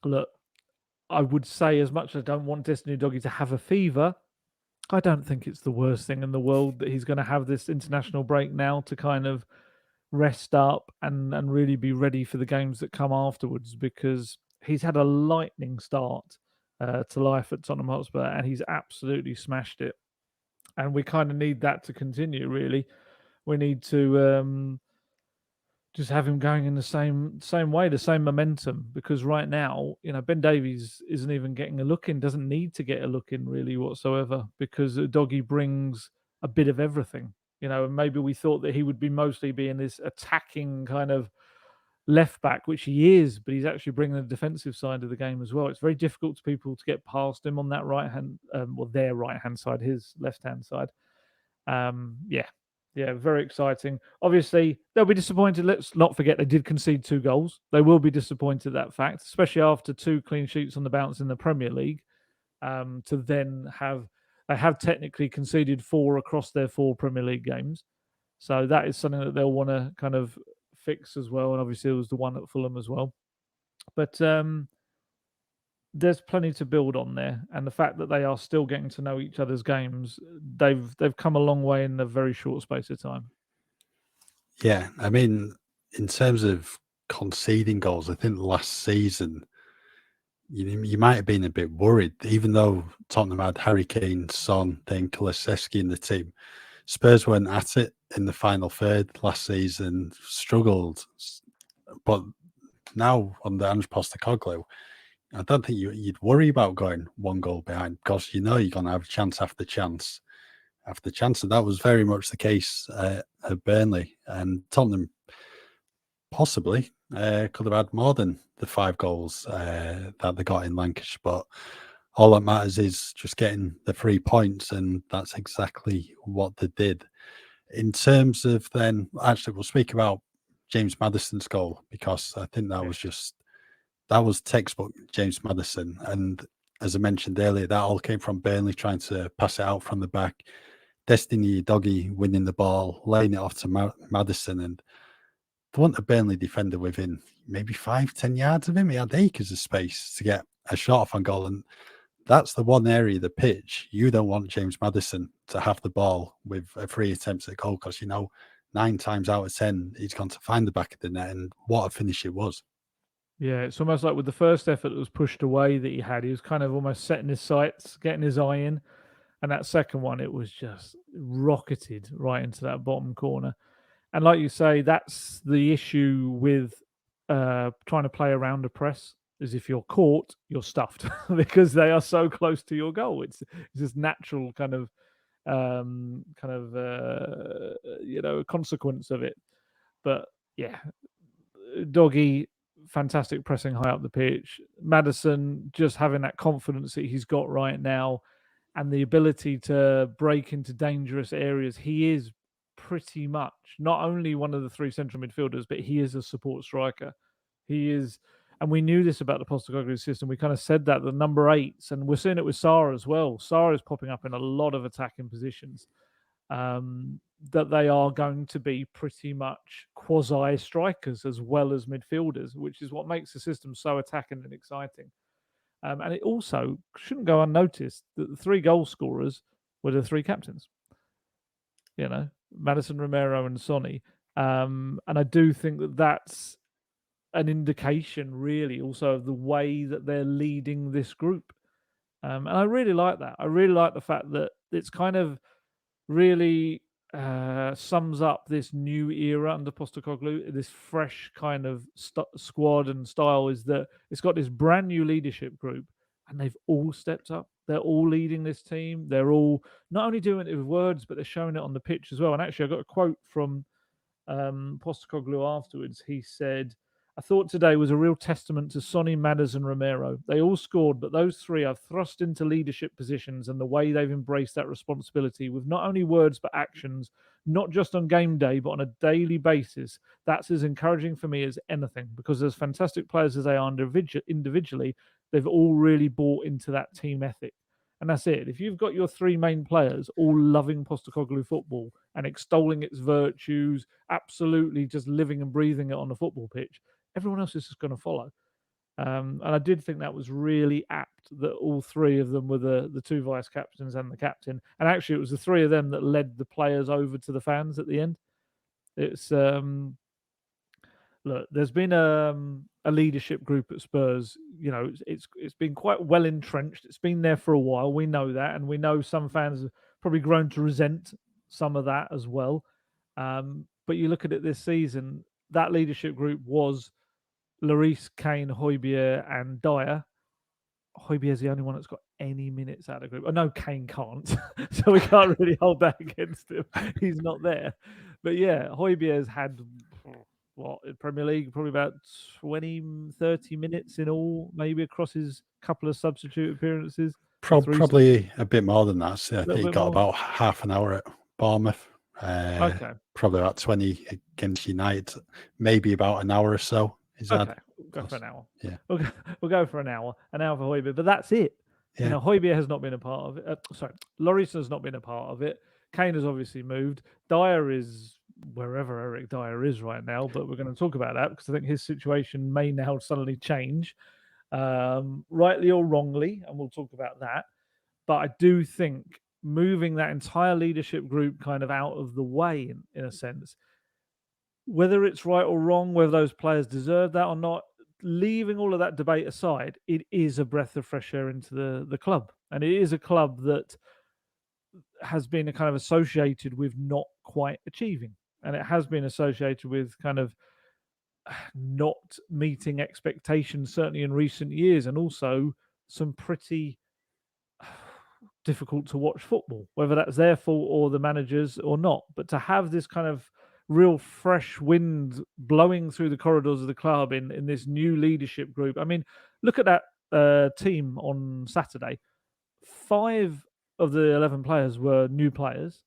look, I would say, as much as I don't want Destiny Udogie to have a fever, I don't think it's the worst thing in the world that he's going to have this international break now to kind of rest up and really be ready for the games that come afterwards, because he's had a lightning start to life at Tottenham Hotspur and he's absolutely smashed it. And we kind of need that to continue, really. We need to just have him going in the same way, the same momentum, because right now, Ben Davies isn't even getting a look in, doesn't need to get a look in really whatsoever, because Udogie brings a bit of everything. And maybe we thought that he would be mostly being this attacking kind of left back, which he is, but he's actually bringing the defensive side of the game as well. It's very difficult to people to get past him on that right hand, their right hand side, his left hand side. Yeah, very exciting. Obviously, they'll be disappointed. Let's not forget they did concede 2 goals. They will be disappointed, that fact, especially after 2 clean sheets on the bounce in the Premier League, to then have They have technically conceded 4 across their 4 Premier League games. So that is something that they'll want to kind of fix as well. And obviously, there was the one at Fulham as well. But there's plenty to build on there. And the fact that they are still getting to know each other's games, they've come a long way in a very short space of time. Yeah, I mean, in terms of conceding goals, I think last season you might have been a bit worried, even though Tottenham had Harry Kane, Son, then Kulusevski in the team. Spurs weren't at it in the final third last season, struggled. But now under Ange Postecoglou, I don't think you'd worry about going 1 goal behind, because you know you're going to have chance after chance after chance. And that was very much the case at Burnley. And Tottenham possibly could have had more than the 5 goals that they got in Lancashire. But all that matters is just getting the 3 points, and that's exactly what they did. In terms of then, actually, we'll speak about James Maddison's goal, because I think that was textbook James Maddison. And as I mentioned earlier, that all came from Burnley trying to pass it out from the back. Destiny Doggy winning the ball, laying it off to Maddison, and there wasn't a Burnley defender within maybe 5-10 yards of him. He had acres of space to get a shot off on goal, and that's the one area of the pitch you don't want James Maddison to have the ball with 3 attempts at goal, because 9 times out of 10 he's gone to find the back of the net, and what a finish it was. Yeah, it's almost like with the first effort that was pushed away that he had, he was kind of almost setting his sights, getting his eye in. And that second one, it was just rocketed right into that bottom corner. And like you say, that's the issue with trying to play around a press, is if you're caught, you're stuffed because they are so close to your goal. It's this natural kind of consequence of it. But yeah, Doggy, fantastic pressing high up the pitch. Maddison just having that confidence that he's got right now, and the ability to break into dangerous areas. He is pretty much not only one of the 3 central midfielders, but he is a support striker. He is, and we knew this about the Postecoglou system. We kind of said that the number 8s, and we're seeing it with Sarr as well. Sarr is popping up in a lot of attacking positions. That they are going to be pretty much quasi strikers as well as midfielders, which is what makes the system so attacking and exciting. And it also shouldn't go unnoticed that the 3 goal scorers were the 3 captains. Maddison, Romero, and Sonny. And I do think that that's an indication, really, also of the way that they're leading this group. And I really like that. I really like the fact that it's kind of really sums up this new era under Postecoglou. This fresh kind of squad and style is that it's got this brand new leadership group, and they've all stepped up. They're all leading this team. They're all not only doing it with words, but they're showing it on the pitch as well. And actually, I got a quote from Postecoglou afterwards. He said, "I thought today was a real testament to Sonny, Maddison, and Romero. They all scored, but those 3 are thrust into leadership positions, and the way they've embraced that responsibility with not only words but actions, not just on game day, but on a daily basis. That's as encouraging for me as anything, because as fantastic players as they are individually, they've all really bought into that team ethic." And that's it. If you've got your 3 main players all loving Postecoglou football and extolling its virtues, absolutely just living and breathing it on the football pitch, everyone else is just going to follow. And I did think that was really apt that all 3 of them were the 2 vice captains and the captain. And actually, it was the 3 of them that led the players over to the fans at the end. It's look, there's been a leadership group at Spurs. It's been quite well entrenched. It's been there for a while. We know that, and we know some fans have probably grown to resent some of that as well. But you look at it this season, that leadership group was Lloris, Kane, Højbjerg, and Dier. Højbjerg's the only one that's got any minutes out of the group. I know Kane can't, so we can't really hold that against him. He's not there. But yeah, Højbjerg's had, in Premier League, probably about 20, 30 minutes in all, maybe across his couple of substitute appearances. Probably a bit more than that. So I think he got more. about half an hour at Bournemouth. Okay. Probably about 20 against United, maybe about an hour or so. Okay, we'll go for an hour. Yeah. We'll go for an hour for Højbjerg, but that's it. You Yeah. know, Højbjerg has not been a part of it. Lloris has not been a part of it. Kane has obviously moved. Dier is wherever Eric Dier is right now, but we're going to talk about that because I think his situation may now suddenly change, rightly or wrongly, and we'll talk about that. But I do think moving that entire leadership group kind of out of the way, in a sense, whether it's right or wrong, whether those players deserve that or not, leaving all of that debate aside, it is a breath of fresh air into the club. And it is a club that has been kind of associated with not quite achieving. And it has been associated with kind of not meeting expectations, certainly in recent years, and also some pretty difficult to watch football, whether that's their fault or the managers or not. But to have this kind of real fresh wind blowing through the corridors of the club in this new leadership group. I mean, look at that team on Saturday. 5 of the 11 players were new players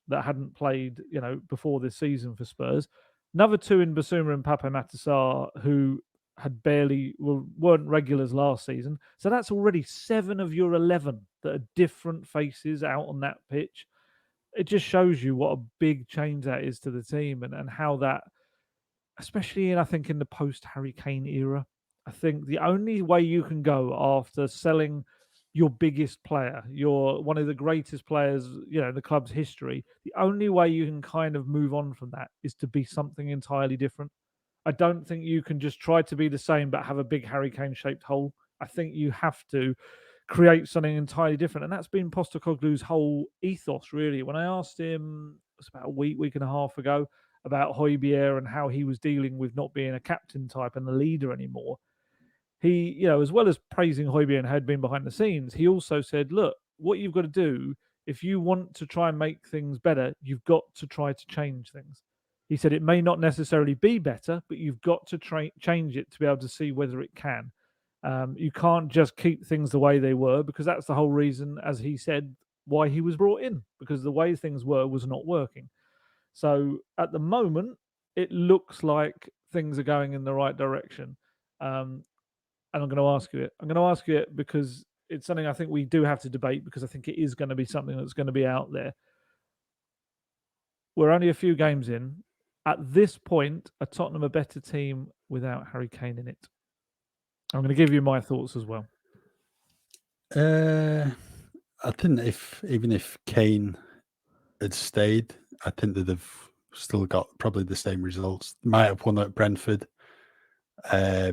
that hadn't played, before this season for Spurs. Another 2 in Basuma and Pape Matar, who had weren't regulars last season. So that's already 7 of your 11 that are different faces out on that pitch. It just shows you what a big change that is to the team and how that, especially I think in the post Harry Kane era, I think the only way you can go after selling your biggest player, your one of the greatest players, in the club's history, the only way you can kind of move on from that is to be something entirely different. I don't think you can just try to be the same but have a big Harry Kane shaped hole. I think you have to create something entirely different. And that's been Postecoglou's whole ethos, really. When I asked him, it was about a week and a half ago, about Højbjerg and how he was dealing with not being a captain type and the leader anymore, he, as well as praising Højbjerg and had been behind the scenes, he also said, look, what you've got to do, if you want to try and make things better, you've got to try to change things. He said it may not necessarily be better, but you've got to change it to be able to see whether it can. You can't just keep things the way they were, because that's the whole reason, as he said, why he was brought in, because the way things was not working. So at the moment, it looks like things are going in the right direction. And I'm going to ask you it. I'm going to ask you it because it's something I think we do have to debate, because I think it is going to be something that's going to be out there. We're only a few games in. At this point, are Tottenham a better team without Harry Kane in it? I'm going to give you my thoughts as well. I think even if Kane had stayed, I think they'd have still got probably the same results. Might have won at Brentford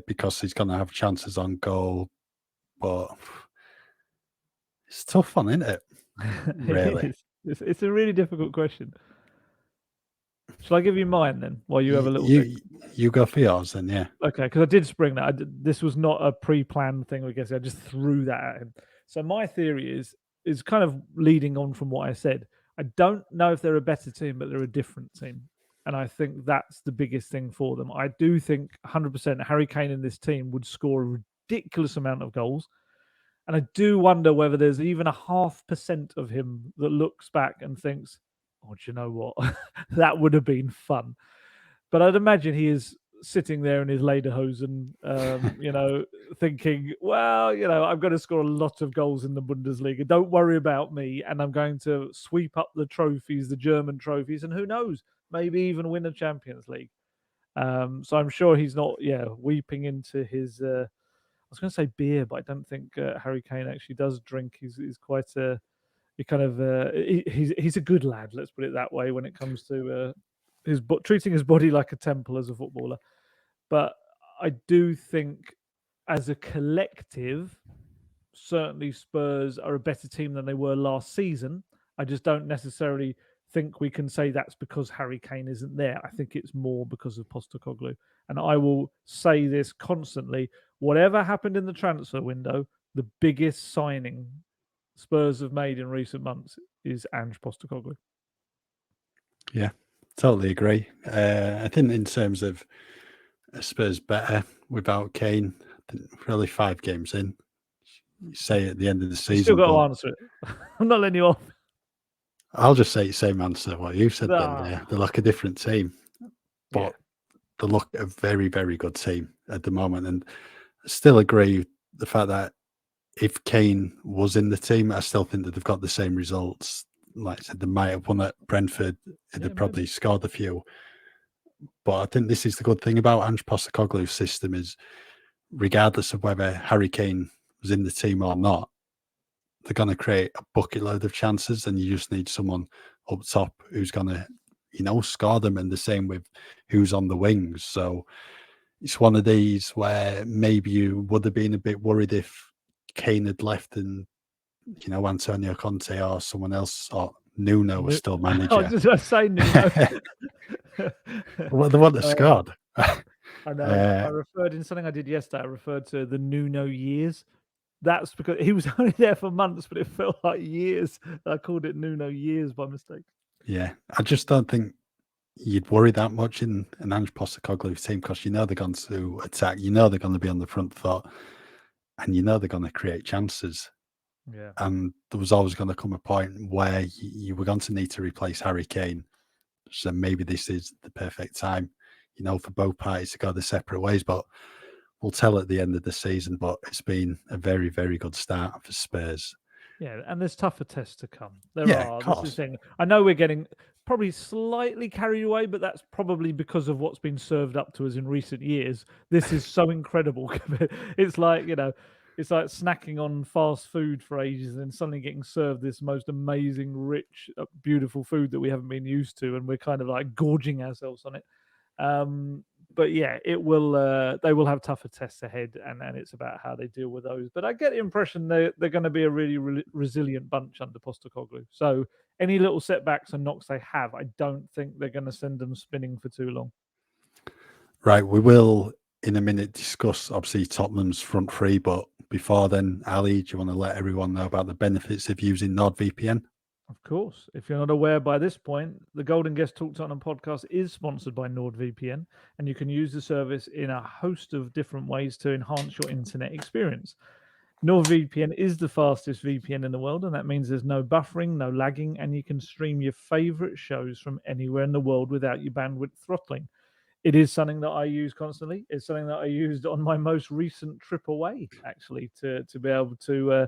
because he's going to have chances on goal, but it's a tough one, isn't it? Really, it's a really difficult question. Shall I give you mine then, while you have a little think? You go for yours then, yeah. Okay, because I did spring that. This was not a pre-planned thing, I guess. I just threw that at him. So my theory is kind of leading on from what I said. I don't know if they're a better team, but they're a different team. And I think that's the biggest thing for them. I do think 100% Harry Kane in this team would score a ridiculous amount of goals. And I do wonder whether there's even a 0.5% of him that looks back and thinks, oh, do you know what? That would have been fun. But I'd imagine he is sitting there in his lederhosen, thinking, well, I'm going to score a lot of goals in the Bundesliga. Don't worry about me. And I'm going to sweep up the trophies, the German trophies, and who knows, maybe even win a Champions League. So I'm sure he's not, weeping into his... I was going to say beer, but I don't think Harry Kane actually does drink. He's quite a... he's a good lad, let's put it that way, when it comes to treating his body like a temple as a footballer. But I do think as a collective, certainly Spurs are a better team than they were last season. I just don't necessarily think we can say that's because Harry Kane isn't there. I think it's more because of Postecoglou. And I will say this constantly, whatever happened in the transfer window, the biggest signing Spurs have made in recent months is Ange Postecoglou. Yeah, totally agree. I think in terms of Spurs better without Kane, I think really 5 games in, you say at the end of the season. You still got to answer it. I'm not letting you off. I'll just say the same answer what you said then. They look a different team, but they look a very, very good team at the moment. And I still agree with the fact that if Kane was in the team, I still think that they've got the same results. Like I said, they might have won at Brentford. They'd probably scored a few. But I think this is the good thing about Ange Postecoglou's system is, regardless of whether Harry Kane was in the team or not, they're going to create a bucket load of chances, and you just need someone up top who's going to, score them. And the same with who's on the wings. So it's one of these where maybe you would have been a bit worried if Kane had left and, Antonio Conte or someone else or Nuno was still manager. I was just going to say Nuno. Well, the one that scored. I know. I referred in something I did yesterday. I referred to the Nuno years. That's because he was only there for months, but it felt like years. I called it Nuno years by mistake. Yeah, I just don't think you'd worry that much in an Ange Postecoglou team, because they're going to attack. They're going to be on the front foot, and they're going to create chances. Yeah. And there was always going to come a point where you were going to need to replace Harry Kane. So maybe this is the perfect time, for both parties to go their separate ways. But we'll tell at the end of the season. But it's been a very, very good start for Spurs. Yeah, and there's tougher tests to come. There Yeah, are. of course. This is the thing. I know we're getting probably slightly carried away, but that's probably because of what's been served up to us in recent years. This is so incredible. It's like, it's like snacking on fast food for ages and then suddenly getting served this most amazing, rich, beautiful food that we haven't been used to, and we're kind of like gorging ourselves on it. But yeah, it will. They will have tougher tests ahead, and it's about how they deal with those. But I get the impression they're going to be a really resilient bunch under Postecoglou. So any little setbacks and knocks they have, I don't think they're going to send them spinning for too long. Right, we will in a minute discuss obviously Tottenham's front three, but before then, Ali, do you want to let everyone know about the benefits of using NordVPN? Of course. If you're not aware by this point, the Gold Guest Talk Tottenham podcast is sponsored by NordVPN, and you can use the service in a host of different ways to enhance your internet experience. NordVPN is the fastest VPN in the world, and that means there's no buffering, no lagging, and you can stream your favorite shows from anywhere in the world without your bandwidth throttling. It is something that I use constantly. It's something that I used on my most recent trip away, actually, to be able to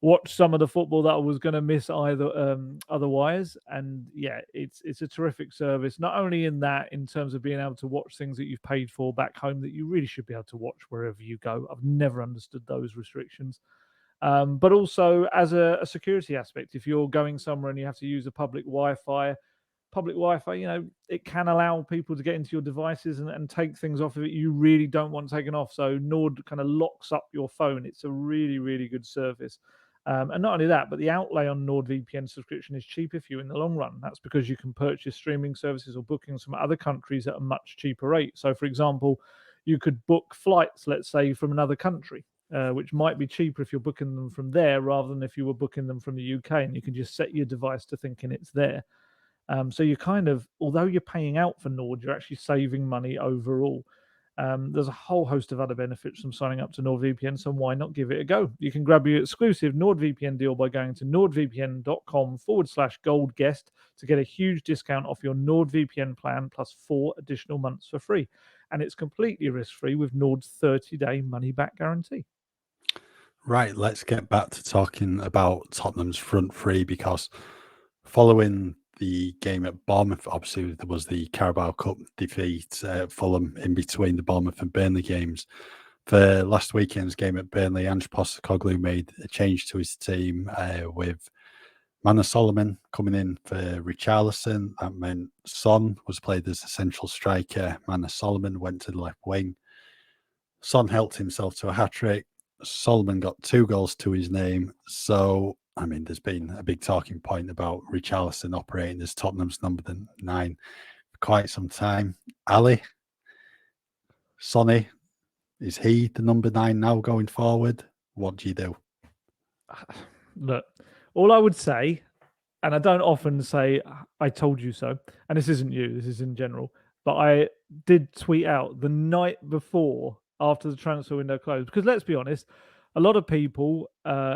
watch some of the football that I was going to miss otherwise. And yeah, it's a terrific service, not only in terms of being able to watch things that you've paid for back home that you really should be able to watch wherever you go. I've never understood those restrictions. But also as a security aspect, if you're going somewhere and you have to use a public Wi-Fi, it can allow people to get into your devices and take things off of it you really don't want taken off. So Nord kind of locks up your phone. It's a really, really good service. And not only that, but the outlay on NordVPN subscription is cheaper for you in the long run. That's because you can purchase streaming services or bookings from other countries at a much cheaper rate. So, for example, you could book flights, let's say, from another country, which might be cheaper if you're booking them from there rather than if you were booking them from the UK, and you can just set your device to thinking it's there. So you kind of, although you're paying out for Nord, you're actually saving money overall. There's a whole host of other benefits from signing up to NordVPN, so why not give it a go? You can grab your exclusive NordVPN deal by going to nordvpn.com/goldguest to get a huge discount off your NordVPN plan plus 4 additional months for free. And it's completely risk-free with Nord's 30-day money-back guarantee. Right, let's get back to talking about Tottenham's front three, because following the game at Bournemouth, obviously there was the Carabao Cup defeat at Fulham in between the Bournemouth and Burnley games. For last weekend's game at Burnley, Ange Postecoglou made a change to his team with Solomon coming in for Richarlison. That meant Son was played as the central striker. Solomon went to the left wing. Son helped himself to a hat-trick. Solomon got 2 goals to his name. So, there's been a big talking point about Richarlison operating as Tottenham's number 9 for quite some time. Ali, Sonny, is he the number 9 now going forward? What do you do? Look, all I would say, and I don't often say I told you so, and this isn't you, this is in general, but I did tweet out the night before after the transfer window closed, because let's be honest, a lot of people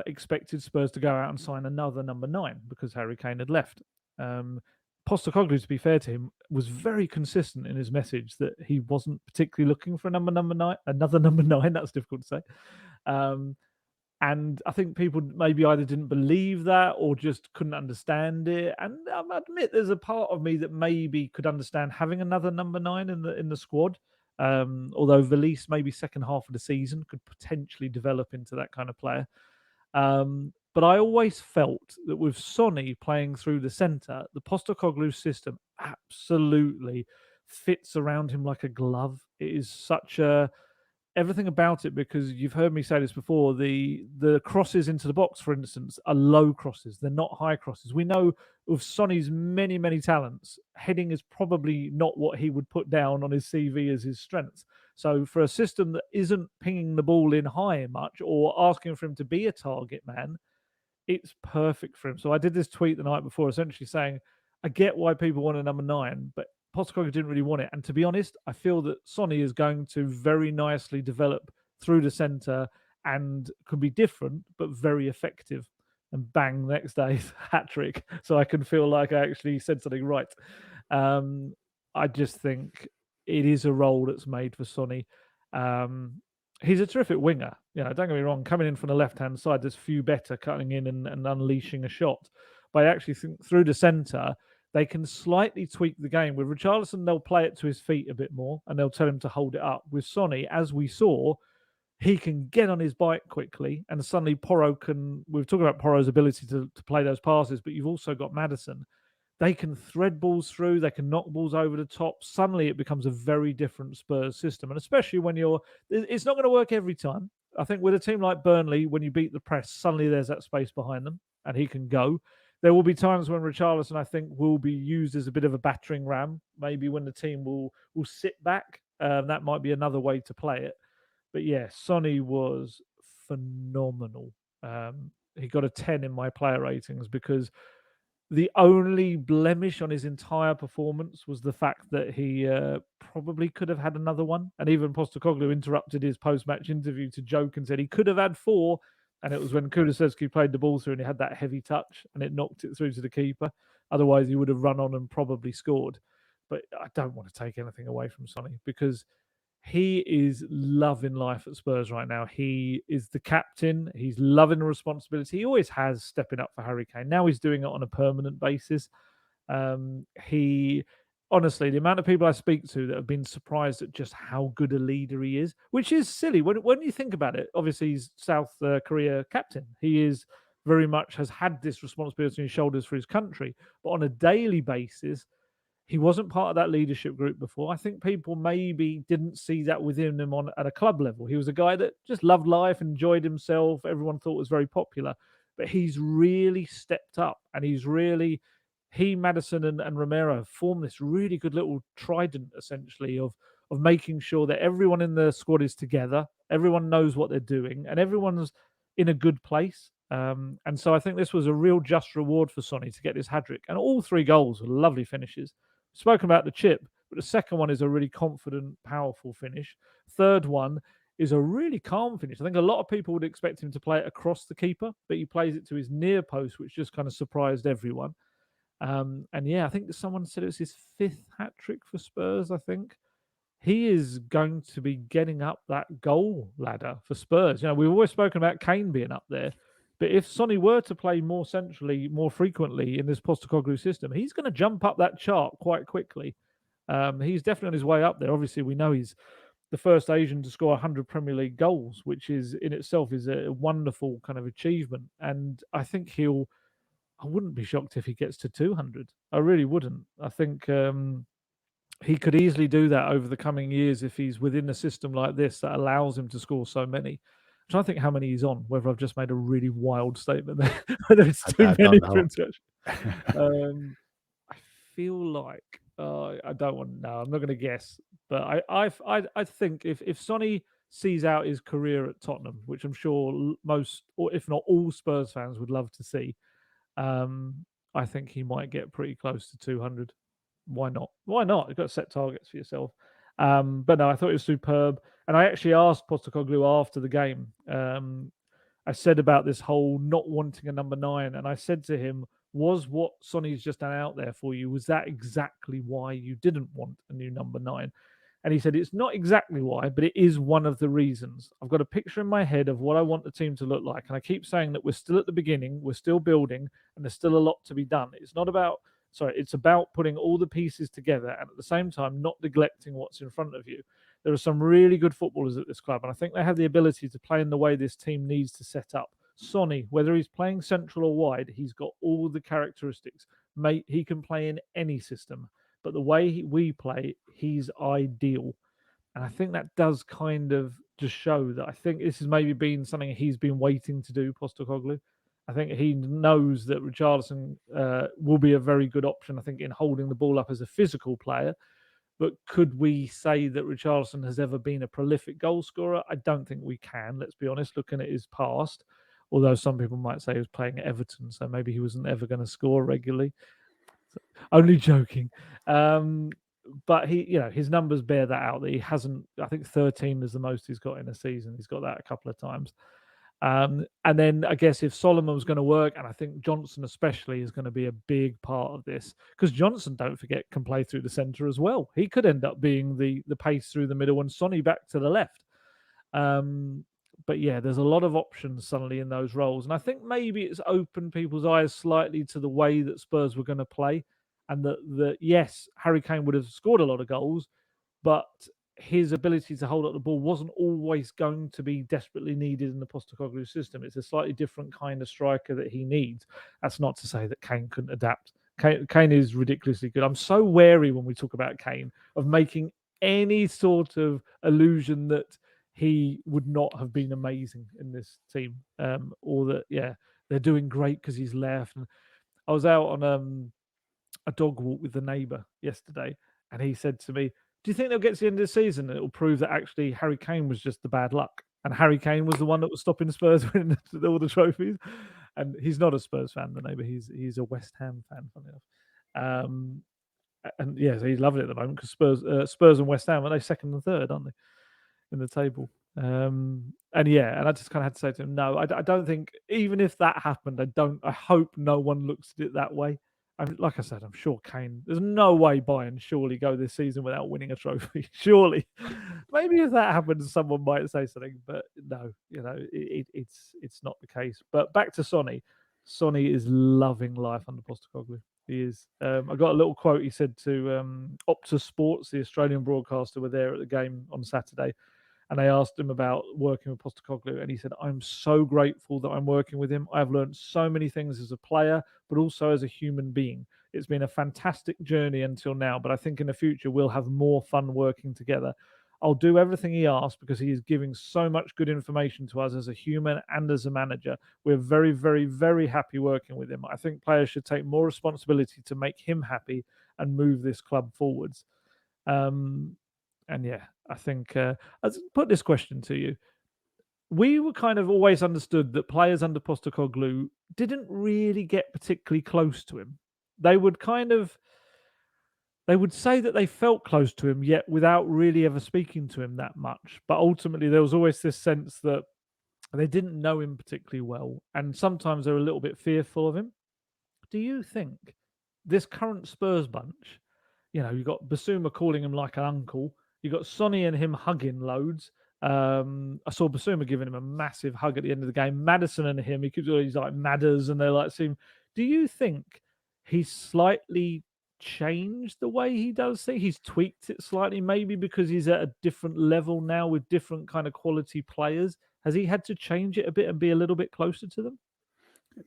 expected Spurs to go out and sign another number 9 because Harry Kane had left. Postecoglou, to be fair to him, was very consistent in his message that he wasn't particularly looking for another number 9. That's difficult to say. And I think people maybe either didn't believe that or just couldn't understand it. And I admit there's a part of me that maybe could understand having another number 9 in the squad. Although Valise maybe second half of the season could potentially develop into that kind of player. But I always felt that with Sonny playing through the centre, the Postecoglou system absolutely fits around him like a glove. It is such a everything about it, because you've heard me say this before, the crosses into the box, for instance, are low crosses. They're not high crosses. We know with Sonny's many talents, heading is probably not what he would put down on his CV as his strength. So for a system that isn't pinging the ball in high much or asking for him to be a target man, it's perfect for him. So I did this tweet the night before, essentially saying, I get why people want a number 9, but Postecoglou didn't really want it. And to be honest, I feel that Sonny is going to very nicely develop through the centre and could be different, but very effective. And bang, next day, hat trick. So I can feel like I actually said something right. I just think it is a role that's made for Sonny. He's a terrific winger. Don't get me wrong, coming in from the left-hand side, there's few better cutting in and unleashing a shot. But I actually think through the centre, they can slightly tweak the game. With Richarlison, they'll play it to his feet a bit more and they'll tell him to hold it up. With Sonny, as we saw, he can get on his bike quickly, and suddenly Porro can... We've talked about Porro's ability to play those passes, but you've also got Maddison. They can thread balls through, they can knock balls over the top. Suddenly it becomes a very different Spurs system. And especially when it's not going to work every time. I think with a team like Burnley, when you beat the press, suddenly there's that space behind them and he can go. There will be times when Richarlison, I think, will be used as a bit of a battering ram, maybe when the team will sit back. That might be another way to play it. But yeah, Sonny was phenomenal. He got a 10 in my player ratings because the only blemish on his entire performance was the fact that he probably could have had another one. And even Postecoglou interrupted his post-match interview to joke and said he could have had 4. And it was when Kulusevski played the ball through and he had that heavy touch and it knocked it through to the keeper. Otherwise, he would have run on and probably scored. But I don't want to take anything away from Sonny because he is loving life at Spurs right now. He is the captain. He's loving the responsibility. He always has, stepping up for Harry Kane. Now he's doing it on a permanent basis. Honestly, the amount of people I speak to that have been surprised at just how good a leader he is, which is silly when you think about it. Obviously, he's South Korea captain. He is very much has had this responsibility on his shoulders for his country, but on a daily basis, he wasn't part of that leadership group before. I think people maybe didn't see that within him at a club level. He was a guy that just loved life, enjoyed himself. Everyone thought was very popular, but he's really stepped up and Maddison and Romero have formed this really good little trident, essentially, of making sure that everyone in the squad is together, everyone knows what they're doing, and everyone's in a good place. And so I think this was a real just reward for Sonny to get this hat-trick. And all 3 goals were lovely finishes. Spoken about the chip, but the second one is a really confident, powerful finish. Third one is a really calm finish. I think a lot of people would expect him to play it across the keeper, but he plays it to his near post, which just kind of surprised everyone. And yeah, I think someone said it was his 5th hat trick for Spurs. I think he is going to be getting up that goal ladder for Spurs. We've always spoken about Kane being up there, but if Sonny were to play more centrally, more frequently in this Postecoglou system, he's going to jump up that chart quite quickly. He's definitely on his way up there. Obviously, we know he's the first Asian to score 100 Premier League goals, which is in itself is a wonderful kind of achievement. And I think I wouldn't be shocked if he gets to 200. I really wouldn't. I think he could easily do that over the coming years if he's within a system like this that allows him to score so many. I'm trying to think how many he's on, whether I've just made a really wild statement there, whether it's too many for him to I feel like I don't want. No, I'm not going to guess, but I think if Sonny sees out his career at Tottenham, which I'm sure most, or if not all, Spurs fans would love to see, I think he might get pretty close to 200. Why not? Why not? You've got to set targets for yourself. But no, I thought it was superb. And I actually asked Postecoglou after the game. I said about this whole not wanting a number 9, and I said to him, was what Sonny's just done out there for you, was that exactly why you didn't want a new number 9? And he said, it's not exactly why, but it is one of the reasons. I've got a picture in my head of what I want the team to look like. And I keep saying that we're still at the beginning, we're still building, and there's still a lot to be done. It's about putting all the pieces together and at the same time not neglecting what's in front of you. There are some really good footballers at this club, and I think they have the ability to play in the way this team needs to set up. Sonny, whether he's playing central or wide, he's got all the characteristics. Mate, he can play in any system. But the way we play, he's ideal. And I think that does kind of just show that I think this has maybe been something he's been waiting to do, Postecoglou. I think he knows that Richarlison will be a very good option, I think, in holding the ball up as a physical player. But could we say that Richarlison has ever been a prolific goal scorer? I don't think we can, let's be honest, looking at his past. Although some people might say he was playing at Everton, so maybe he wasn't ever going to score regularly. Only joking. But his numbers bear that out. That he hasn't. I think 13 is the most he's got in a season. He's got that a couple of times. And then I guess if Solomon was going to work, and I think Johnson especially is going to be a big part of this, because Johnson, don't forget, can play through the centre as well. He could end up being the pace through the middle and Sonny back to the left. But yeah, there's a lot of options suddenly in those roles. And I think maybe it's opened people's eyes slightly to the way that Spurs were going to play. And that yes, Harry Kane would have scored a lot of goals, but his ability to hold up the ball wasn't always going to be desperately needed in the Postecoglou system. It's a slightly different kind of striker that he needs. That's not to say that Kane couldn't adapt. Kane is ridiculously good. I'm so wary when we talk about Kane of making any sort of illusion that he would not have been amazing in this team, or that they're doing great because he's left. And I was out on a dog walk with the neighbour yesterday, and he said to me, "Do you think they'll get to the end of the season and it'll prove that actually Harry Kane was just the bad luck, and Harry Kane was the one that was stopping Spurs winning all the trophies?" And he's not a Spurs fan, the neighbour. He's a West Ham fan, funny enough. And yeah, so he's loving it at the moment because Spurs and West Ham are they second and third, aren't they, in the table? And I just kind of had to say to him, no, I don't think, even if that happened, I hope no one looks at it that way. Like I said, I'm sure Kane, there's no way Bayern surely go this season without winning a trophy. Surely. Maybe if that happens, someone might say something, but no, it's not the case. But back to Sonny. Sonny is loving life under Postecoglou. He is. I got a little quote he said to Optus Sports, the Australian broadcaster, were there at the game on Saturday. And they asked him about working with Postecoglou, and he said, "I'm so grateful that I'm working with him. I've learned so many things as a player, but also as a human being. It's been a fantastic journey until now, but I think in the future we'll have more fun working together. I'll do everything he asks because he is giving so much good information to us as a human and as a manager. We're very, very, very happy working with him. I think players should take more responsibility to make him happy and move this club forwards." And yeah, I think I'll put this question to you. We were kind of always understood that players under Postecoglou didn't really get particularly close to him. They would say that they felt close to him, yet without really ever speaking to him that much. But ultimately, there was always this sense that they didn't know him particularly well, and sometimes they were a little bit fearful of him. Do you think this current Spurs bunch, you've got Basuma calling him like an uncle. You've got Sonny and him hugging loads. I saw Basuma giving him a massive hug at the end of the game. Maddison and him, he keeps all these like Madders, and they're like, do you think he's slightly changed the way he does things? He's tweaked it slightly, maybe because he's at a different level now with different kind of quality players. Has he had to change it a bit and be a little bit closer to them?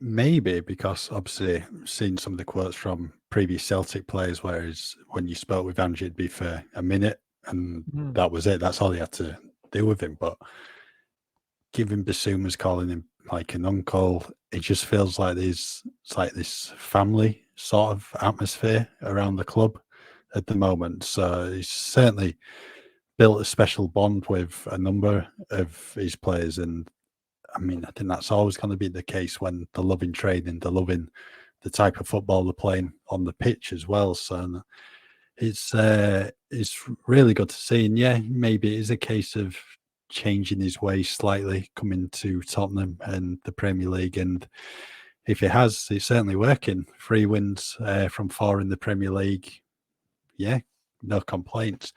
Maybe because obviously I've seen some of the quotes from previous Celtic players, whereas when you spoke with Ange, it'd be for a minute and that was it. That's all he had to do with him. But given Basuma's calling him like an uncle, it just feels like it's like this family sort of atmosphere around the club at the moment. So he's certainly built a special bond with a number of his players, and I mean, I think that's always going to be the case when they're loving training, they're loving the type of football they're playing on the pitch as well. So it's really good to see. And yeah, maybe it is a case of changing his ways slightly, coming to Tottenham and the Premier League. And if it has, it's certainly working. 3 wins from 4 in the Premier League. Yeah, no complaints.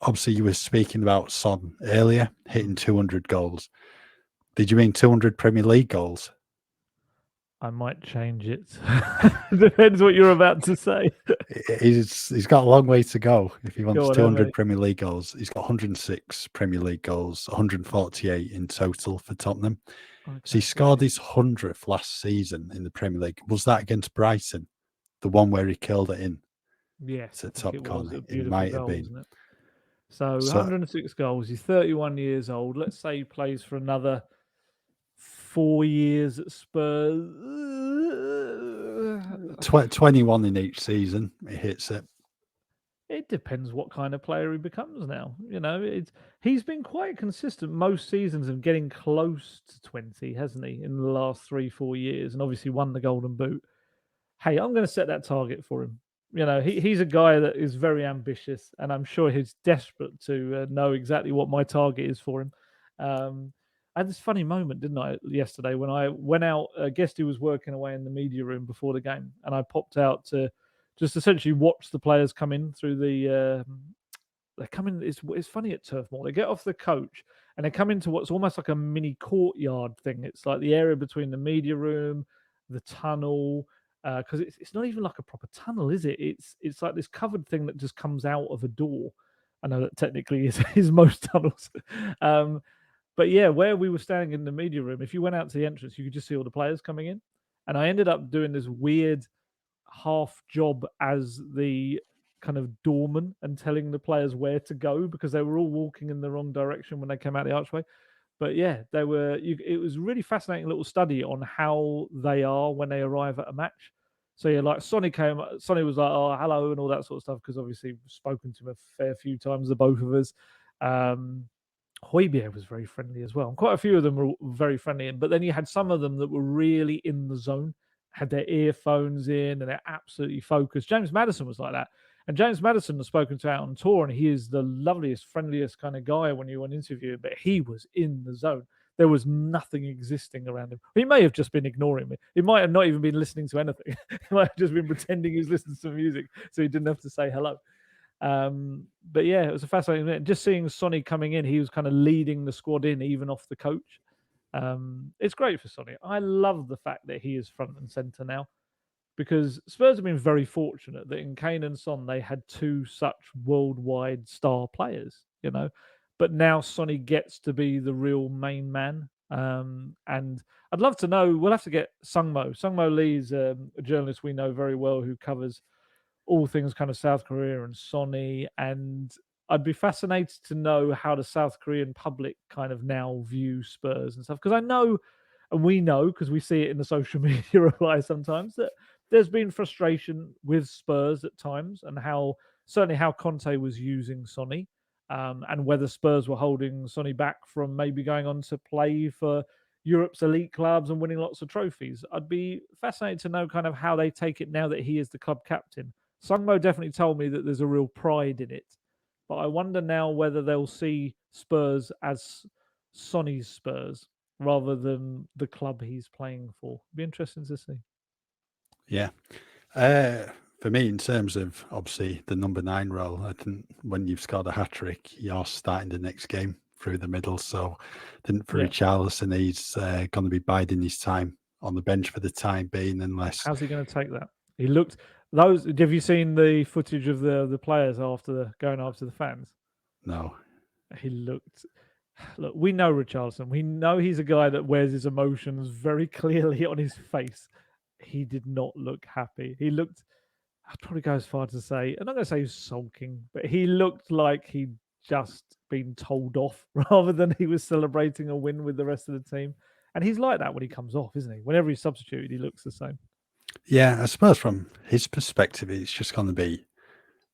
obviously you were speaking about Son earlier, hitting 200 goals. Did you mean 200 Premier League goals? I might change it. Depends what you're about to say. He's got a long way to go if he wants Go on, 200 Premier League goals. He's got 106 Premier League goals, 148 in total for Tottenham. Okay, So he scored his 100th last season in the Premier League. Was that against Brighton? The one where he killed it in? Yes, To I think top it was corner. a It beautiful might have goal, been. wasn't it? So So 106 goals. He's 31 years old. Let's say he plays for another 4 years at Spurs. 21 in each season. He hits it. It depends what kind of player he becomes now. You know, he's been quite consistent most seasons of getting close to 20, hasn't he, in the last 3-4 years, and obviously won the Golden Boot. Hey, I'm going to set that target for him. You know, he's a guy that is very ambitious, and I'm sure he's desperate to know exactly what my target is for him. I had this funny moment, didn't I, yesterday when I went out. I guess he was working away in the media room before the game, and I popped out to just essentially watch the players come in through the. They come in. It's funny at Turf Moor. They get off the coach and they come into what's almost like a mini courtyard thing. It's like the area between the media room, the tunnel, because it's not even like a proper tunnel, is it? It's like this covered thing that just comes out of a door. I know that technically is most tunnels, but yeah, where we were standing in the media room, if you went out to the entrance, you could just see all the players coming in, and I ended up doing this weird half job as the kind of doorman and telling the players where to go because they were all walking in the wrong direction when they came out the archway. But yeah, they were. It was a really fascinating little study on how they are when they arrive at a match. So yeah, like Sonny was like, "Oh, hello," and all that sort of stuff because obviously we've spoken to him a fair few times, the both of us. Højbjerg was very friendly as well. And quite a few of them were very friendly, but then you had some of them that were really in the zone, had their earphones in, and they're absolutely focused. James Maddison was like that. And James Maddison was spoken to out on tour, and he is the loveliest, friendliest kind of guy when you want to interview him, but he was in the zone. There was nothing existing around him. He may have just been ignoring me. He might have not even been listening to anything. He might have just been pretending he was listening to music, so he didn't have to say hello. But yeah, it was a fascinating minute. Just seeing Sonny coming in, he was kind of leading the squad in, even off the coach. It's great for Sonny. I love the fact that he is front and centre now because Spurs have been very fortunate that in Kane and Son they had two such worldwide star players, you know. But now Sonny gets to be the real main man. And I'd love to know. We'll have to get Sungmo Lee is a journalist we know very well who covers all things kind of South Korea and Sonny. And I'd be fascinated to know how the South Korean public kind of now view Spurs and stuff. Because I know, and we know, because we see it in the social media reply sometimes, that there's been frustration with Spurs at times and certainly how Conte was using Sonny. And whether Spurs were holding Sonny back from maybe going on to play for Europe's elite clubs and winning lots of trophies. I'd be fascinated to know kind of how they take it now that he is the club captain. Sungmo definitely told me that there's a real pride in it. But I wonder now whether they'll see Spurs as Sonny's Spurs rather than the club he's playing for. Be interesting to see. Yeah. For me, in terms of obviously the number 9 role, I think when you've scored a hat-trick, you're starting the next game through the middle. So I think for Richarlison, he's going to be biding his time on the bench for the time being unless... How's he going to take that? He looked... Have you seen the footage of the players going after the fans? No. He looked... Look, we know Richarlison. We know he's a guy that wears his emotions very clearly on his face. He did not look happy. He looked... I'd probably go as far to say, I'm not going to say he was sulking, but he looked like he'd just been told off rather than he was celebrating a win with the rest of the team. And he's like that when he comes off, isn't he? Whenever he's substituted, he looks the same. Yeah, I suppose from his perspective, it's just going to be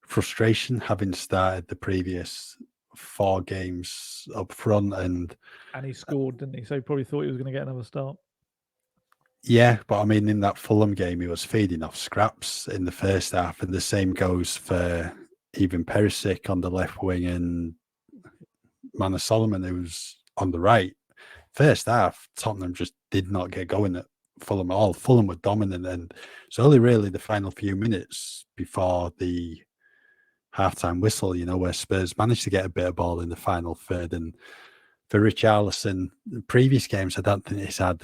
frustration having started the previous 4 games up front. And he scored, didn't he? So he probably thought he was going to get another start. Yeah, but I mean, in that Fulham game, he was feeding off scraps in the first half, and the same goes for even Perisic on the left wing and Manor Solomon, who's on the right. First half, Tottenham just did not get going at Fulham at all. Fulham were dominant, and it's only really the final few minutes before the halftime whistle, where Spurs managed to get a bit of ball in the final third. And for Richarlison, in previous games, I don't think he's had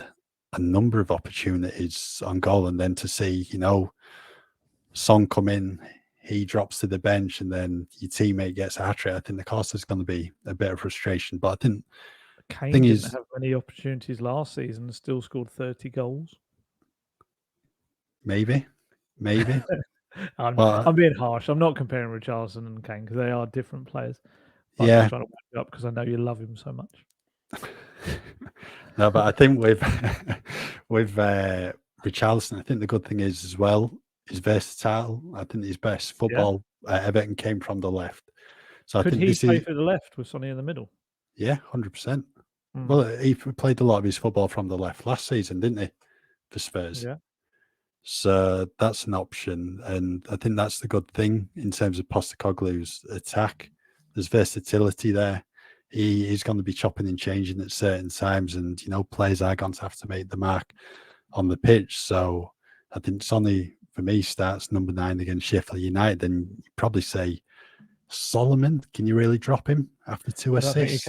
a number of opportunities on goal. And then to see, Son come in, he drops to the bench, and then your teammate gets a hat-trick, I think the cost is going to be a bit of frustration. But I think Kane thing didn't is, have many opportunities last season and still scored 30 goals. maybe. I'm being harsh. I'm not comparing Richarlison and Kane because they are different players. But I'm Yeah. just trying to wind you up because I know you love him so much. No, but I think with Richarlison, I think the good thing is as well, he's versatile. I think his best football at Everton came from the left. So Could I think he this play is for the left with Sonny in the middle? 100%. Well, he played a lot of his football from the left last season, didn't he, for Spurs? Yeah. So that's an option, and I think that's the good thing in terms of Postecoglou's attack. There's versatility there. He's going to be chopping and changing at certain times, and players are going to have to make the mark on the pitch. So I think Sonny, for me, starts number 9 against Sheffield United. Then you probably say Solomon. Can you really drop him after 2 assists?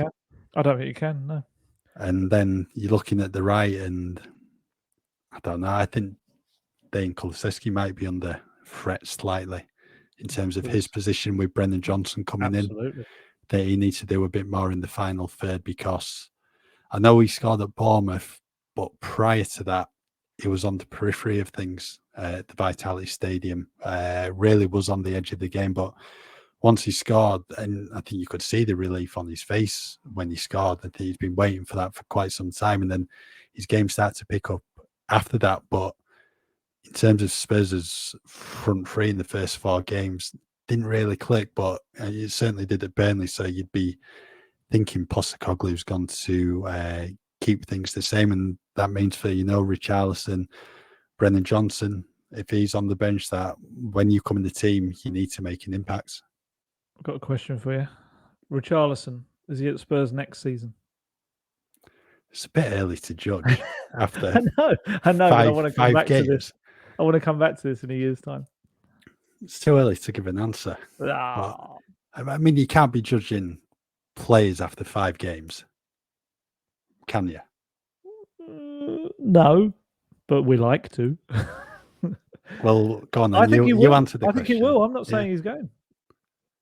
I don't think you can. No. And then you're looking at the right, and I don't know. I think Dejan Kulusevski might be under threat slightly in terms of his position with Brennan Johnson coming in. That he needs to do a bit more in the final third, because I know he scored at Bournemouth, but prior to that, he was on the periphery of things at the Vitality Stadium. Really was on the edge of the game, but once he scored, and I think you could see the relief on his face when he scored. I think he's been waiting for that for quite some time, and then his game started to pick up after that. But in terms of Spurs' front three in the first 4 games, didn't really click, but it certainly did at Burnley. So you'd be thinking Postecoglou's gone to keep things the same, and that means for Richarlison, Brennan Johnson, if he's on the bench, that when you come in the team, you need to make an impact. I've got a question for you. Richarlison, is he at Spurs next season? It's a bit early to judge after I know, but I want to come back games. to this. I want to come back to this in a year's time. It's too early to give an answer. But, I mean, you can't be judging players after 5 games, can you? No, but we like to. Well, go on then. I think you answer the question. I think he will. I'm not saying he's going.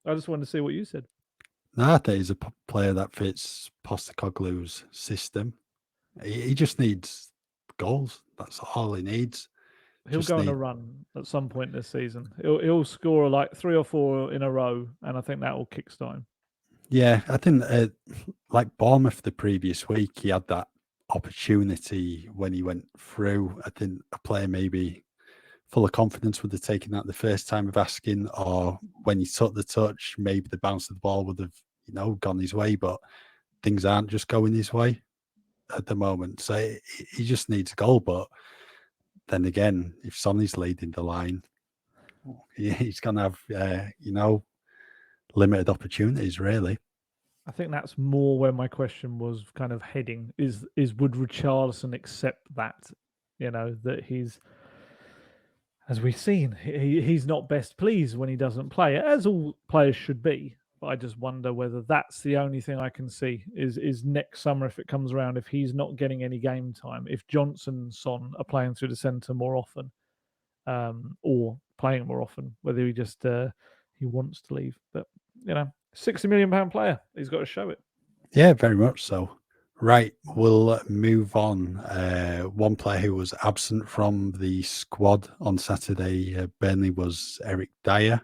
I just wanted to see what you said. No, I think he's a player that fits Postecoglou's system. He just needs goals. That's all he needs. He'll go on a run at some point this season. He'll score like 3 or 4 in a row, and I think that will kickstart him. Yeah, I think like Bournemouth the previous week, he had that opportunity when he went through. I think a player maybe full of confidence would have taken that the first time of asking, or when he took the touch, maybe the bounce of the ball would have, gone his way, but things aren't just going his way at the moment. So he just needs a goal. But then again, if Sonny's leading the line, he's going to have, limited opportunities, really. I think that's more where my question was kind of heading, is would Richarlison accept that? That he's, as we've seen, he's not best pleased when he doesn't play, as all players should be. But I just wonder whether that's the only thing I can see is next summer, if it comes around, if he's not getting any game time, if Johnson and Son are playing through the centre more often, or playing more often, whether he just he wants to leave. But £60 million player, he's got to show it. Yeah, very much so. Right, we'll move on. One player who was absent from the squad on Saturday, Burnley, was Eric Dier.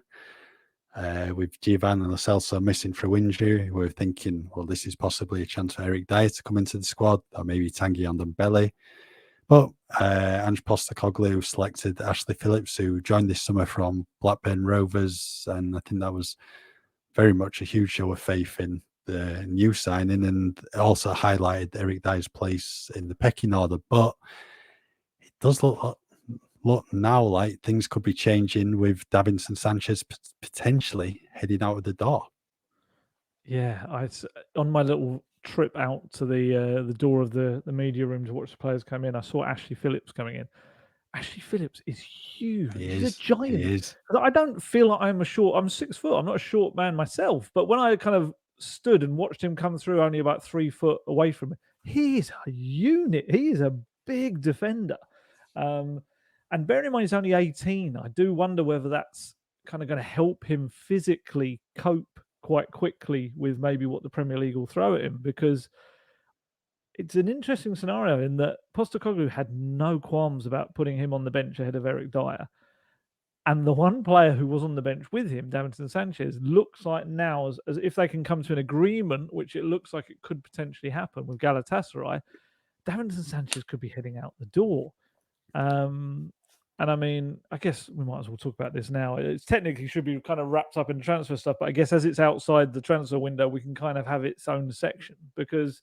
With Giovanni Lo Celso missing through injury, we're thinking, well, this is possibly a chance for Eric Dier to come into the squad, or maybe Tanguy Ndombele. But Ange Postecoglou selected Ashley Phillips, who joined this summer from Blackburn Rovers, and I think that was very much a huge show of faith in the new signing, and also highlighted Eric Dier's place in the pecking order. But it does look now like things could be changing with Davinson Sanchez potentially heading out of the door. Yeah, on my little trip out to the door of the media room to watch the players come in, I saw Ashley Phillips coming in, Ashley Phillips is huge. He He's a is. giant. He is. I don't feel like I'm 6 foot. I'm not a short man myself. But when I kind of stood and watched him come through only about 3 foot away from me, he is a unit. He is a big defender. And bearing in mind he's only 18, I do wonder whether that's kind of going to help him physically cope quite quickly with maybe what the Premier League will throw at him, because it's an interesting scenario in that Postecoglou had no qualms about putting him on the bench ahead of Eric Dier. And the one player who was on the bench with him, Davinson Sanchez, looks like now, as if they can come to an agreement, which it looks like it could potentially happen with Galatasaray, Davinson Sanchez could be heading out the door. And I mean, I guess we might as well talk about this now. It's technically should be kind of wrapped up in transfer stuff, but I guess as it's outside the transfer window, we can kind of have its own section, because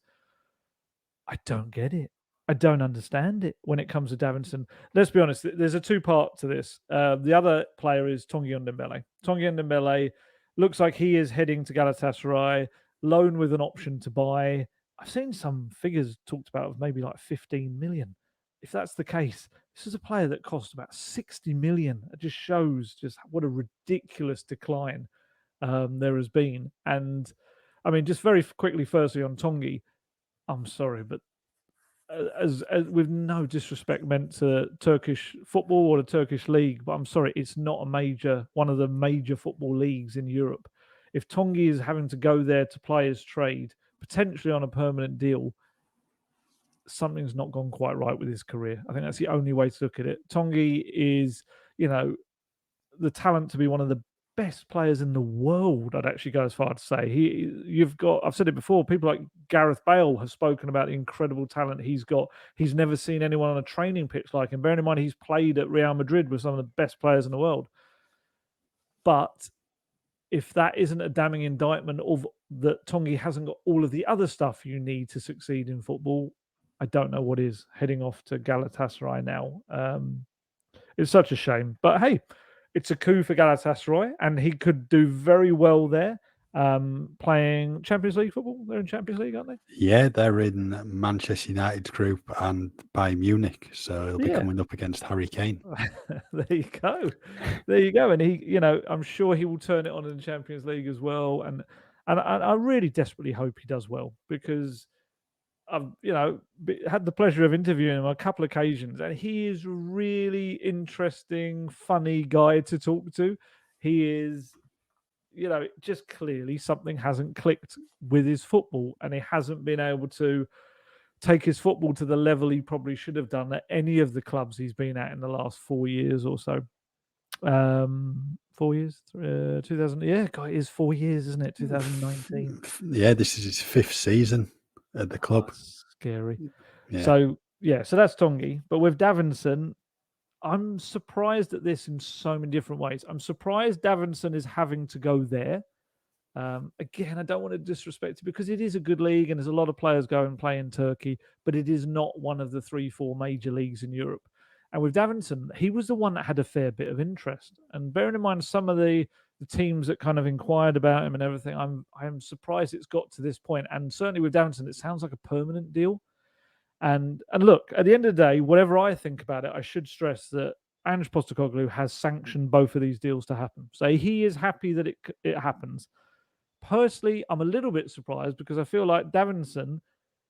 I don't get it. I don't understand it when it comes to Davinson. Let's be honest, there's a two-part to this. The other player is Tanguy Ndombele. Tanguy Ndombele looks like he is heading to Galatasaray, loan with an option to buy. I've seen some figures talked about of maybe like 15 million. If that's the case, this is a player that cost about 60 million. It just shows just what a ridiculous decline there has been. And I mean, just very quickly, firstly on Tanguy, I'm sorry, but as with no disrespect meant to Turkish football or the Turkish league, but I'm sorry, it's not one of the major football leagues in Europe. If Tanguy is having to go there to play his trade, potentially on a permanent deal, something's not gone quite right with his career. I think that's the only way to look at it. Tanguy is, the talent to be one of the best players in the world. I'd actually go as far to say I've said it before, people like Gareth Bale have spoken about the incredible talent he's got. He's never seen anyone on a training pitch like him. Bearing in mind he's played at Real Madrid with some of the best players in the world. But if that isn't a damning indictment of that Tanguy hasn't got all of the other stuff you need to succeed in football, I don't know what is. Heading off to Galatasaray now. It's such a shame. But hey, it's a coup for Galatasaray, and he could do very well there, playing Champions League football. They're in Champions League, aren't they? Yeah, they're in Manchester United's group and Bayern Munich, so he'll be coming up against Harry Kane. There you go. There you go. And he, I'm sure he will turn it on in the Champions League as well. And I really desperately hope he does well, because I've, had the pleasure of interviewing him on a couple of occasions, and he is a really interesting, funny guy to talk to. He is, just clearly something hasn't clicked with his football, and he hasn't been able to take his football to the level he probably should have done at any of the clubs he's been at in the last 4 years or so. 4 years, 2000. Yeah, God, it is 4 years, isn't it? 2019. Yeah, this is his 5th season at the club. That's scary. Yeah. So that's Tanguy. But with Davinson, I'm surprised at this in so many different ways. I'm surprised Davinson is having to go there. Again, I don't want to disrespect it, because it is a good league and there's a lot of players go and play in Turkey, but it is not one of the 3-4 major leagues in Europe. And with Davinson, he was the one that had a fair bit of interest. And bearing in mind some of the teams that kind of inquired about him and everything, I'm surprised it's got to this point. And certainly with Davinson, it sounds like a permanent deal. And look, at the end of the day, whatever I think about it, I should stress that Ange Postecoglou has sanctioned both of these deals to happen. So he is happy that it happens. Personally, I'm a little bit surprised, because I feel like Davinson,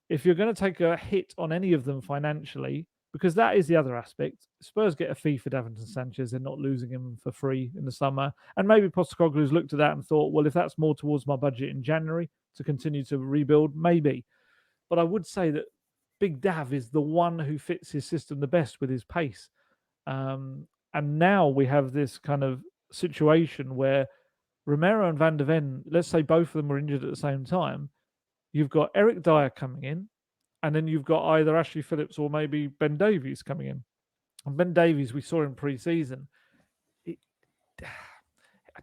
if you're going to take a hit on any of them financially, because that is the other aspect, Spurs get a fee for Davinson Sanchez. They're not losing him for free in the summer. And maybe Postecoglou's looked at that and thought, well, if that's more towards my budget in January to continue to rebuild, maybe. But I would say that Big Dav is the one who fits his system the best with his pace. And now we have this kind of situation where Romero and Van der Ven, let's say both of them were injured at the same time. You've got Eric Dier coming in, and then you've got either Ashley Phillips or maybe Ben Davies coming in. And Ben Davies, we saw in pre-season, I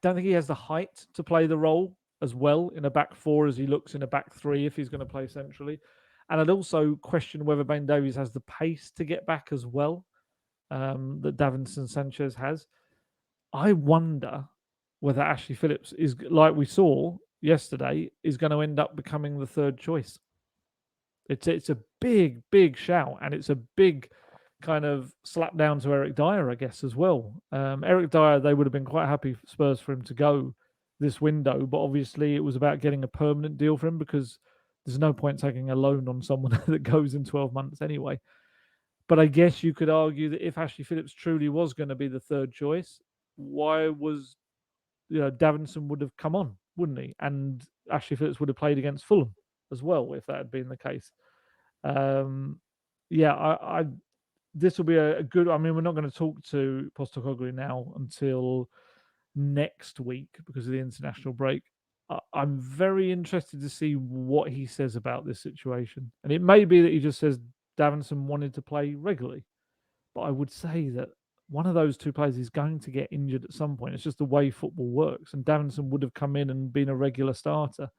don't think he has the height to play the role as well in a back four as he looks in a back three if he's going to play centrally. And I'd also question whether Ben Davies has the pace to get back as well that Davinson Sanchez has. I wonder whether Ashley Phillips is, like we saw yesterday, is going to end up becoming the third choice. It's a big, big shout, and it's a big kind of slap down to Eric Dier, I guess, as well. Eric Dier, they would have been quite happy for Spurs for him to go this window, but obviously it was about getting a permanent deal for him because there's no point taking a loan on someone that goes in 12 months anyway. But I guess you could argue that if Ashley Phillips truly was going to be the third choice, why was Davinson would have come on, wouldn't he? And Ashley Phillips would have played against Fulham as well if that had been the case. I this will be a good. I mean, we're not going to talk to Postecoglou now until next week because of the international break. I'm very interested to see what he says about this situation, and it may be that he just says Davinson wanted to play regularly, but I would say that one of those two players is going to get injured at some point. It's just the way football works, and Davinson would have come in and been a regular starter.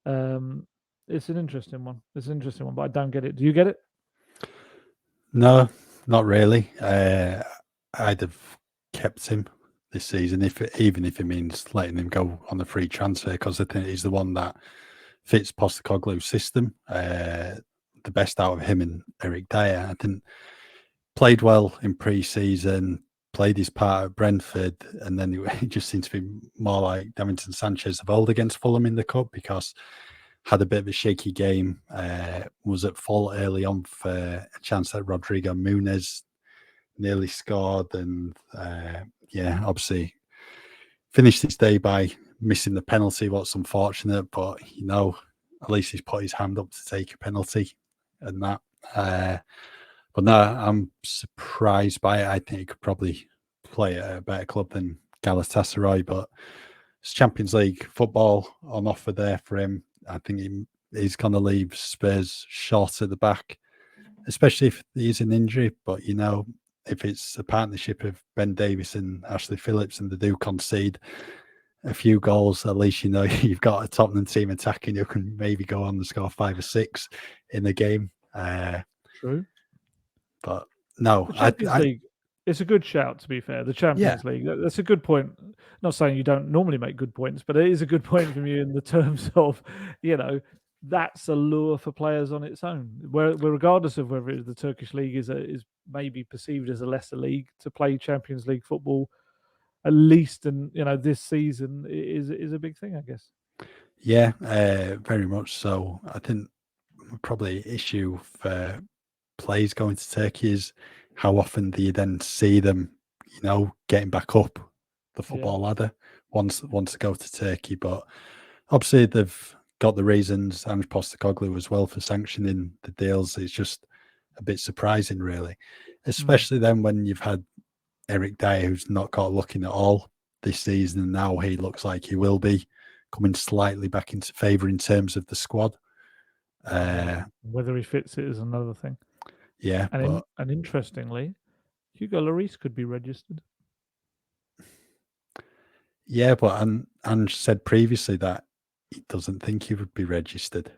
It's an interesting one. But I don't get it. Do you get it? No, not really. I'd have kept him this season, even if it means letting him go on a free transfer, because I think he's the one that fits Postecoglou's system. The best out of him and Eric Dier. I think played well in pre-season, played his part at Brentford, and then he just seemed to be more like Davinson Sanchez of old against Fulham in the cup, because had a bit of a shaky game, was at fault early on for a chance that Rodrigo Muniz nearly scored, and obviously finished his day by missing the penalty, what's unfortunate, but at least he's put his hand up to take a penalty and that. But no, I'm surprised by it. I think he could probably play at a better club than Galatasaray, but it's Champions League football on offer there for him. I think he's going to leave Spurs short at the back, especially if he's an injury. But, if it's a partnership of Ben Davies and Ashley Phillips and they do concede a few goals, at least you've got a Tottenham team attacking who can maybe go on and score 5 or 6 in the game. True. But no, the Champions League, it's a good shout, to be fair. The Champions League, that's a good point. Not saying you don't normally make good points, but it is a good point from you in the terms of, that's a lure for players on its own. Where regardless of whether the Turkish league is maybe perceived as a lesser league, to play Champions League football, at least in this season, is a big thing, I guess. Yeah, very much so. I think probably issue for players going to Turkey is how often do you then see them, getting back up the football ladder once to go to Turkey. But obviously they've got the reasons, Ange Postecoglou as well, for sanctioning the deals. It's just a bit surprising, really, especially then when you've had Eric Dier, who's not got looking at all this season, and now he looks like he will be coming slightly back into favour in terms of the squad. Whether he fits it is another thing. Yeah, and interestingly, Hugo Lloris could be registered. Yeah, but Ange said previously that he doesn't think he would be registered.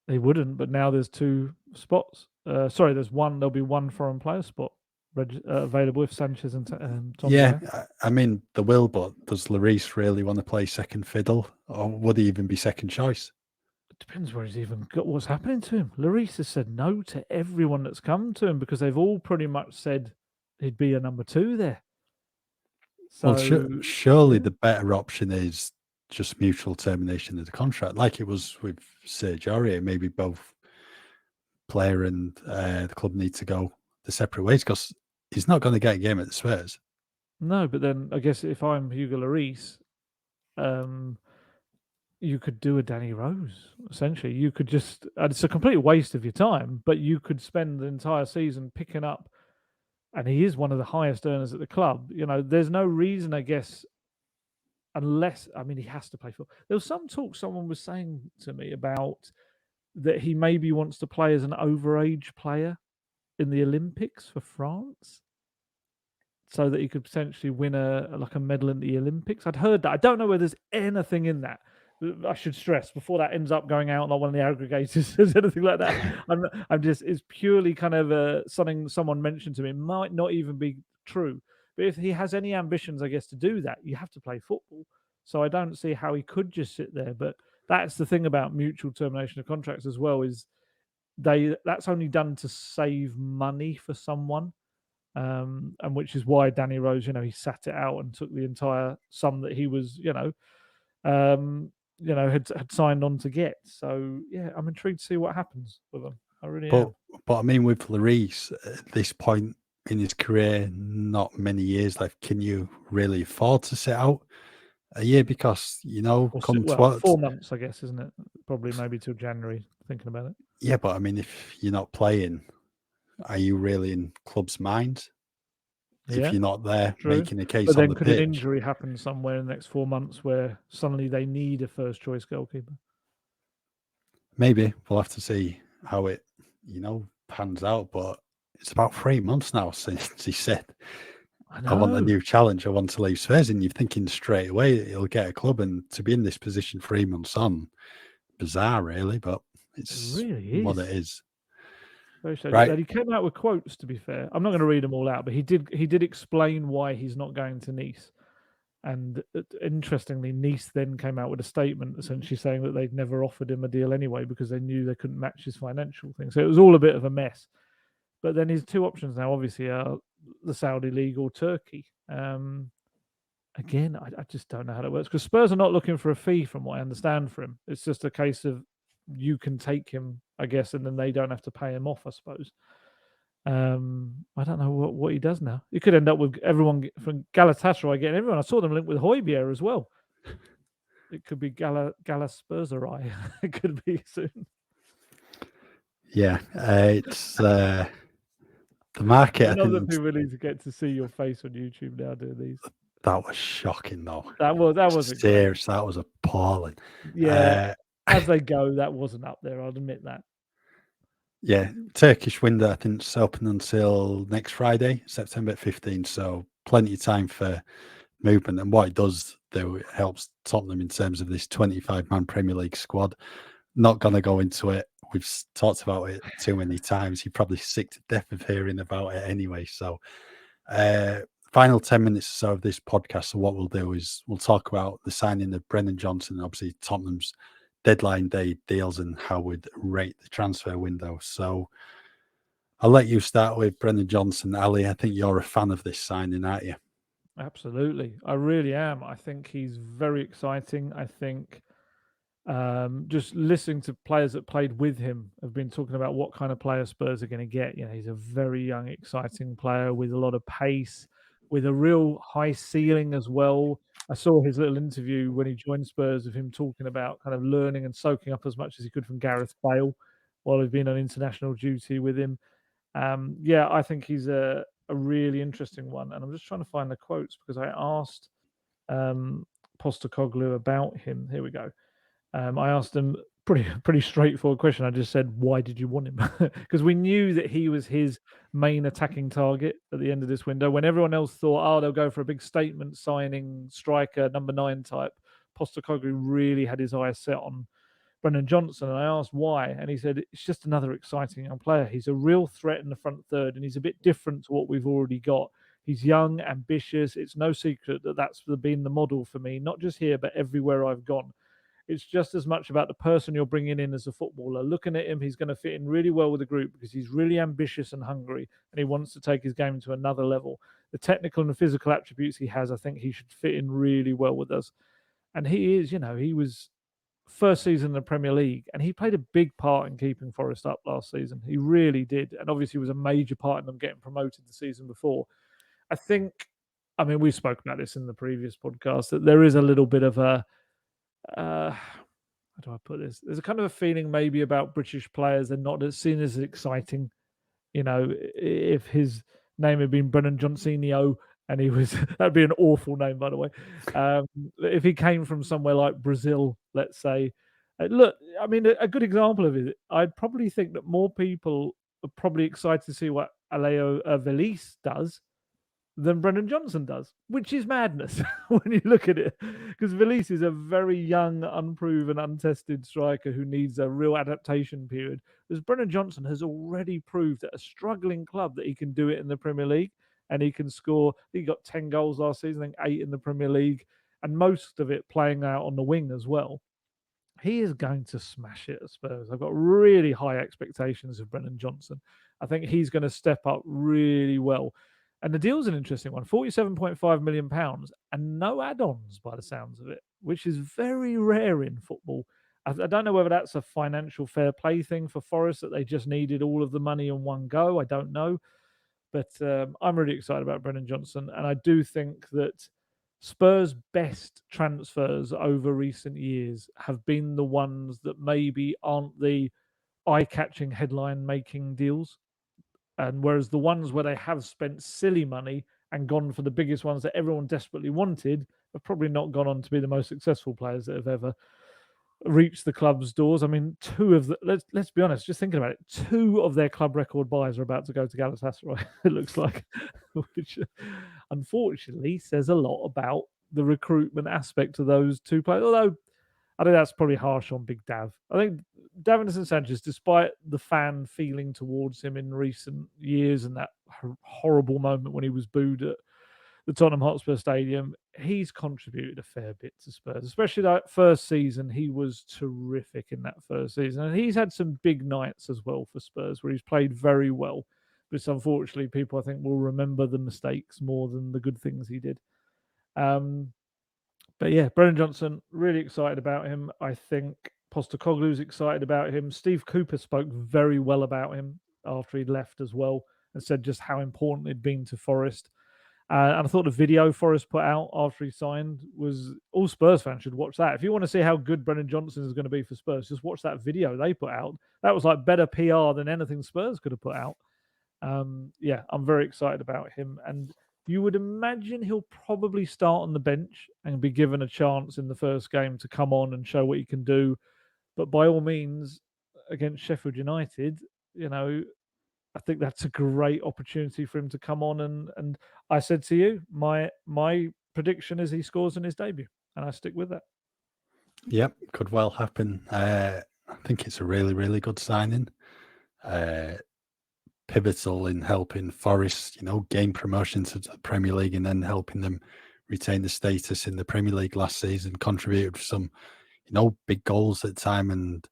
He wouldn't, but now there's 2 spots. There's one. There'll be one foreign player spot available if Sanchez and Tom. Yeah, I mean there will, but does Lloris really want to play second fiddle, or would he even be second choice? It depends where he's even got what's happening to him. Lloris has said no to everyone that's come to him because they've all pretty much said he'd be a number 2 there. So well, surely the better option is just mutual termination of the contract, like it was with Serge Aurier. Maybe both player and the club need to go the separate ways, because he's not going to get a game at the Spurs. No, but then I guess if I'm Hugo Lloris, you could do a Danny Rose, essentially. You could just, and it's a complete waste of your time, but you could spend the entire season picking up, and he is one of the highest earners at the club. There's no reason, I guess, unless, he has to play football. There was some talk someone was saying to me about that he maybe wants to play as an overage player in the Olympics for France, so that he could potentially win a medal in the Olympics. I'd heard that. I don't know whether there's anything in that. I should stress before that ends up going out like one of the aggregators or anything like that. I'm just, it's purely kind of something someone mentioned to me. It might not even be true, but if he has any ambitions, I guess, to do that, you have to play football. So I don't see how he could just sit there. But that's the thing about mutual termination of contracts as well, is that's only done to save money for someone. And which is why Danny Rose, he sat it out and took the entire sum that he was, had signed on to get. So yeah, I'm intrigued to see what happens with them. I really am. But I mean, with Lloris at this point in his career, not many years left. Can you really afford to sit out a year? Because come 4 months, I guess, isn't it? Probably maybe till January. Thinking about it. Yeah, but I mean, if you're not playing, are you really in club's mind? Yeah, if you're not there true. making a case But on then the could pitch, an injury happen somewhere in the next 4 months where suddenly they need a first choice goalkeeper? maybe we'll have to see how it, pans out. But it's about 3 months now since he said, I want a new challenge. I want to leave Spurs. And you're thinking straight away he'll get a club, and to be in this position 3 months on, bizarre, really. But it's It really what is. it is. Very strange. Right. And he came out with quotes, to be fair. I'm not going to read them all out, but he did explain why he's not going to Nice. And interestingly, Nice then came out with a statement essentially saying that they'd never offered him a deal anyway because they knew they couldn't match his financial thing. So it was all a bit of a mess. But then his two options now, obviously, are the Saudi League or Turkey. Again, I just don't know how that works because Spurs are not looking for a fee, from what I understand, for him. It's just a case of you can take him, I guess, and then they don't have to pay him off, I suppose. I don't know what he does now. He could end up with everyone from Galatasaray getting everyone. I saw them linked with Højbjerg as well. It could be Galasperserai. It could be soon. Yeah, it's the market. I Another think people need to get to see your face on YouTube now doing these. that was shocking, though. That wasn't serious. That was appalling. Yeah, as they go, that wasn't up there. I'll admit that. Yeah, Turkish window, I think, is open until next Friday, September 15th. So plenty of time for movement. And what it does, though, it helps Tottenham in terms of this 25-man Premier League squad. Not going to go into it. We've talked about it too many times. You're probably sick to death of hearing about it anyway. So final 10 minutes or so of this podcast. So what we'll do is we'll talk about the signing of Brennan Johnson, obviously Tottenham's deadline day deals, and how we'd rate the transfer window. So I'll let you start with Brennan Johnson. Ali, I think you're a fan of this signing, aren't you? Absolutely. I really am. I think he's very exciting. I think just listening to players that played with him have been talking about what kind of player Spurs are going to get. He's a very young, exciting player with a lot of pace, with a real high ceiling as well. I saw his little interview when he joined Spurs of him talking about kind of learning and soaking up as much as he could from Gareth Bale while he'd been on international duty with him. I think he's a really interesting one. And I'm just trying to find the quotes because I asked Postecoglou about him. Here we go. I asked him pretty straightforward question. I just said, why did you want him? Because we knew that he was his main attacking target at the end of this window. When everyone else thought, they'll go for a big statement signing striker, number 9 type, Postecoglou really had his eyes set on Brennan Johnson. And I asked why, and he said, it's just another exciting young player. He's a real threat in the front third, and he's a bit different to what we've already got. He's young, ambitious. It's no secret that that's been the model for me, not just here, but everywhere I've gone. It's just as much about the person you're bringing in as a footballer. Looking at him, he's going to fit in really well with the group because he's really ambitious and hungry, and he wants to take his game to another level. The technical and the physical attributes he has, I think he should fit in really well with us. And he is, he was first season in the Premier League, and he played a big part in keeping Forest up last season. He really did, and obviously was a major part in them getting promoted the season before. We spoke about this in the previous podcast, that there is a little bit of a how do I put this? There's a kind of a feeling maybe about British players, they're not seen as exciting. If his name had been Brennan Johnsonio, and he was, that'd be an awful name, by the way. If he came from somewhere like Brazil, let's say, a good example of it, I'd probably think that more people are probably excited to see what Aleo Velis does than Brennan Johnson does, which is madness when you look at it. Because Velis is a very young, unproven, untested striker who needs a real adaptation period. Whereas Brennan Johnson has already proved at a struggling club that he can do it in the Premier League, and he can score. He got 10 goals last season, I think 8 in the Premier League, and most of it playing out on the wing as well. he is going to smash it at Spurs. I've got really high expectations of Brennan Johnson. I think he's going to step up really well. And the deal's an interesting one, £47.5 million and no add-ons by the sounds of it, which is very rare in football. I don't know whether that's a financial fair play thing for Forest, that they just needed all of the money in one go. I don't know. But I'm really excited about Brennan Johnson. And I do think that Spurs' best transfers over recent years have been the ones that maybe aren't the eye-catching headline-making deals. And whereas the ones where they have spent silly money and gone for the biggest ones that everyone desperately wanted have probably not gone on to be the most successful players that have ever reached the club's doors. I mean, let's be honest, just thinking about it, 2 of their club record buys are about to go to Galatasaray, it looks like, which unfortunately says a lot about the recruitment aspect of those 2 players. Although I think that's probably harsh on Big Dav. I think Davinson Sanchez, despite the fan feeling towards him in recent years and that horrible moment when he was booed at the Tottenham Hotspur Stadium, he's contributed a fair bit to Spurs, especially that first season. He was terrific in that first season. And he's had some big nights as well for Spurs where he's played very well. But it's unfortunately, people I think will remember the mistakes more than the good things he did. But yeah, Brennan Johnson, really excited about him. I think Postecoglou's excited about him. Steve Cooper spoke very well about him after he'd left as well and said just how important it'd been to Forest. And I thought the video Forest put out after he signed was, all Spurs fans should watch that. If you want to see how good Brennan Johnson is going to be for Spurs, just watch that video they put out. That was like better PR than anything Spurs could have put out. Yeah, I'm very excited about him. And you would imagine he'll probably start on the bench and be given a chance in the first game to come on and show what he can do. But by all means, against Sheffield United, I think that's a great opportunity for him to come on. And I said to you, my prediction is he scores in his debut, and I stick with that. Yep, could well happen. I think it's a really, really good signing. Pivotal in helping Forest, gain promotion to the Premier League and then helping them retain the status in the Premier League last season. Contributed some, big goals at the time, and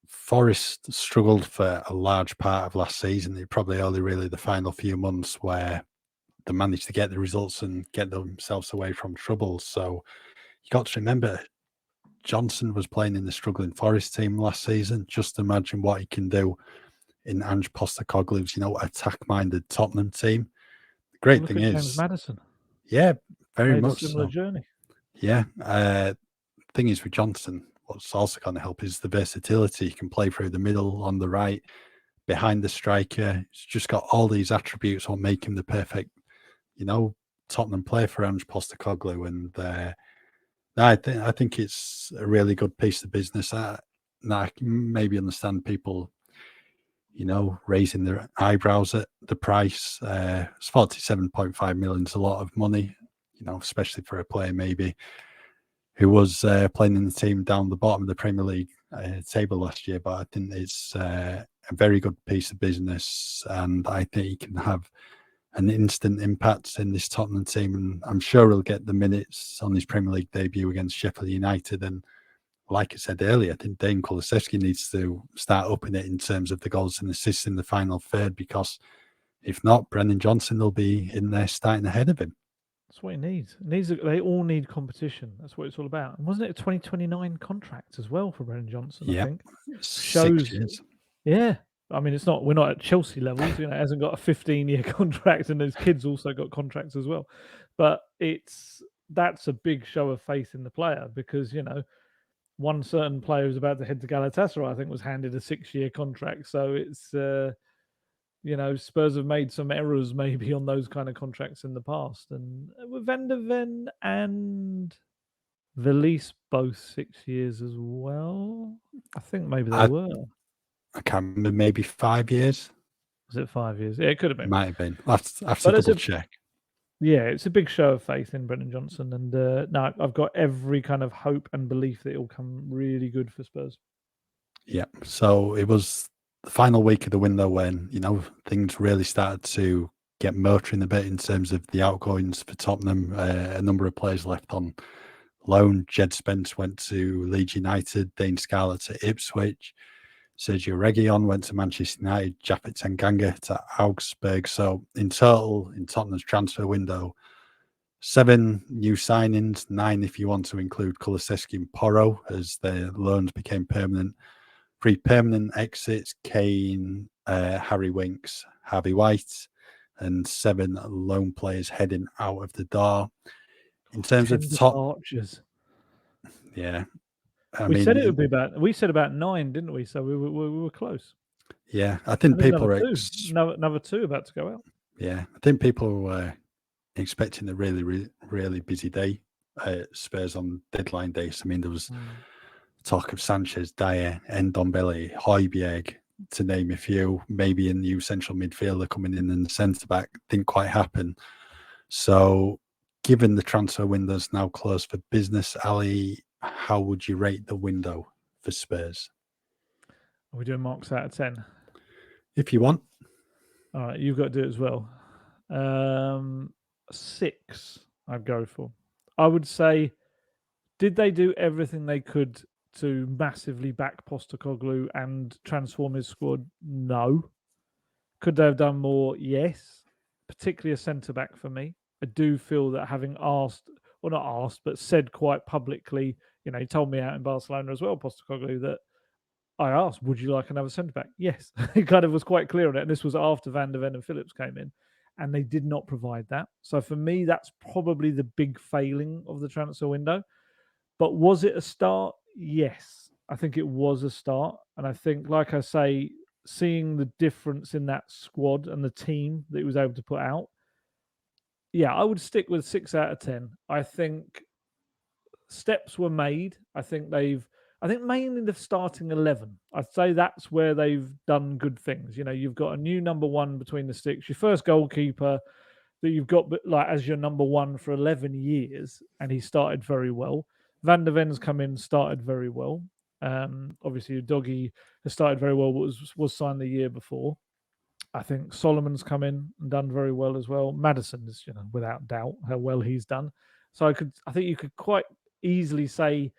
Forest struggled for a large part of last season. It probably only really the final few months where they managed to get the results and get themselves away from trouble. So you got to remember, Johnson was playing in the struggling Forest team last season. Just imagine what he can do in Ange Postecoglou's, attack-minded Tottenham team. The great thing is, James Maddison. Yeah, very much a similar so. journey. Yeah. Thing is with Johnson, what's also going to help is the versatility. He can play through the middle, on the right, behind the striker. He's just got all these attributes that make him the perfect, Tottenham player for Ange Postecoglou. And I think it's a really good piece of business. I can maybe understand people, raising their eyebrows at the price. It's 47.5 million is a lot of money, especially for a player maybe who was playing in the team down the bottom of the Premier League table last year. But I think it's a very good piece of business, and I think he can have an instant impact in this Tottenham team. And I'm sure he'll get the minutes on his Premier League debut against Sheffield United. And like I said earlier, I think Dane Kulusevski needs to start upping it in terms of the goals and assists in the final third, because if not, Brennan Johnson will be in there starting ahead of him. That's what he needs. They all need competition. That's what it's all about. And wasn't it a 2029 contract as well for Brennan Johnson? Yeah, I think 6 years. Yeah, I mean, we're not at Chelsea levels. It hasn't got a 15-year contract, and his kids also got contracts as well. But that's a big show of faith in the player, because one certain player who's about to head to Galatasaray, I think, was handed a 6-year contract. So it's Spurs have made some errors maybe on those kind of contracts in the past, and with Van der Ven and Valise both 6 years as well. I think maybe they were. I can't remember, maybe 5 years. Was it 5 years? Yeah, it could have been. Might have been. I have to double check. Yeah, it's a big show of faith in Brennan Johnson, and no, I've got every kind of hope and belief that it'll come really good for Spurs. Yeah, so it was the final week of the window when things really started to get motoring a bit in terms of the outgoings for Tottenham. A number of players left on loan. Jed Spence went to Leeds United, Dane Scarlett to Ipswich, Sergio Reguilon went to Manchester United, Japhet Tanganga to Augsburg. So in total, in Tottenham's transfer window, 7 new signings, 9 if you want to include Kulusevski and Porro as their loans became permanent. 3 permanent exits, Kane, Harry Winks, Harvey White, and 7 loan players heading out of the door. In terms of top, departures. Yeah. I We mean, said it would be about. We said about 9, didn't we? So we were close. Yeah, I think And there's people another are. two. Another 2 about to go out. Yeah, I think people were expecting a really busy day at Spurs on deadline days. I mean, there was talk of Sanchez, Dier, Ndombele, Højbjerg, to name a few. Maybe a new central midfielder coming in and centre back. Didn't quite happen. So, given the transfer window's now closed for business, Ali, how would you rate the window for Spurs? Are we doing marks out of 10? If you want. All right, you've got to do it as well. 6, I'd go for. I would say, did they do everything they could to massively back Postecoglou and transform his squad? No. Could they have done more? Yes. Particularly a centre back for me. I do feel that having asked, or not asked, but said quite publicly, he told me out in Barcelona as well, Postecoglou, that I asked, would you like another centre back? Yes. He kind of was quite clear on it. And this was after Van der Ven and Phillips came in. And they did not provide that. So for me, that's probably the big failing of the transfer window. But was it a start? Yes. I think it was a start. And I think, like I say, seeing the difference in that squad and the team that he was able to put out, yeah, I would stick with 6 out of 10. I think steps were made. I think mainly the starting 11. I'd say that's where they've done good things. You've got a new number 1 between the sticks, your first goalkeeper that you've got like as your number 1 for 11 years, and he started very well. Van der Ven's come in, started very well. Obviously, Doggy has started very well, but was signed the year before. I think Solomon's come in and done very well as well. Maddison is, without doubt, how well he's done. So I think you could quite easily say,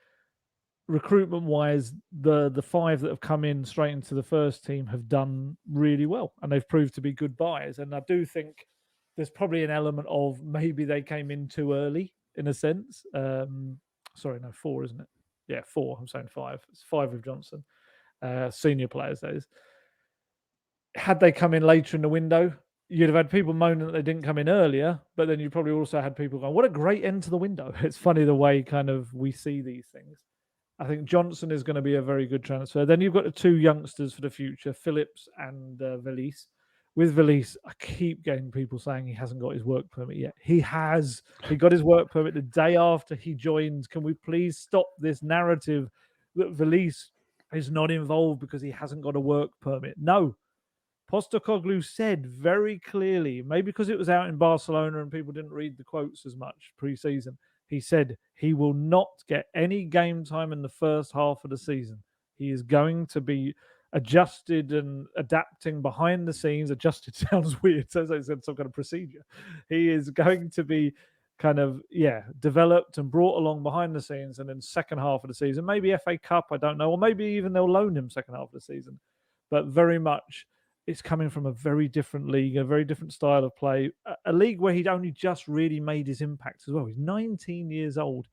recruitment-wise, the 5 that have come in straight into the first team have done really well, and they've proved to be good buys. And I do think there's probably an element of maybe they came in too early, in a sense. Sorry, no, 4, isn't it? Yeah, 4. I'm saying 5. It's 5 with Johnson. Senior players, that is. Had they come in later in the window, you'd have had people moaning that they didn't come in earlier, but then you probably also had people going, what a great end to the window. It's funny the way kind of we see these things. I think Johnson is going to be a very good transfer. Then you've got the 2 youngsters for the future, Phillips and Valise. With Valise, I keep getting people saying he hasn't got his work permit yet. He has. He got his work permit the day after he joined. Can we please stop this narrative that Valise is not involved because he hasn't got a work permit? No. Postecoglou said very clearly, maybe because it was out in Barcelona and people didn't read the quotes as much pre-season, he said he will not get any game time in the first half of the season. He is going to be adjusted and adapting behind the scenes. Adjusted sounds weird, so it's some kind of procedure. He is going to be kind of, developed and brought along behind the scenes, and then second half of the season, maybe FA Cup, I don't know, or maybe even they'll loan him second half of the season. But very much, it's coming from a very different league, a very different style of play, a league where he'd only just really made his impact as well. He's 19 years old.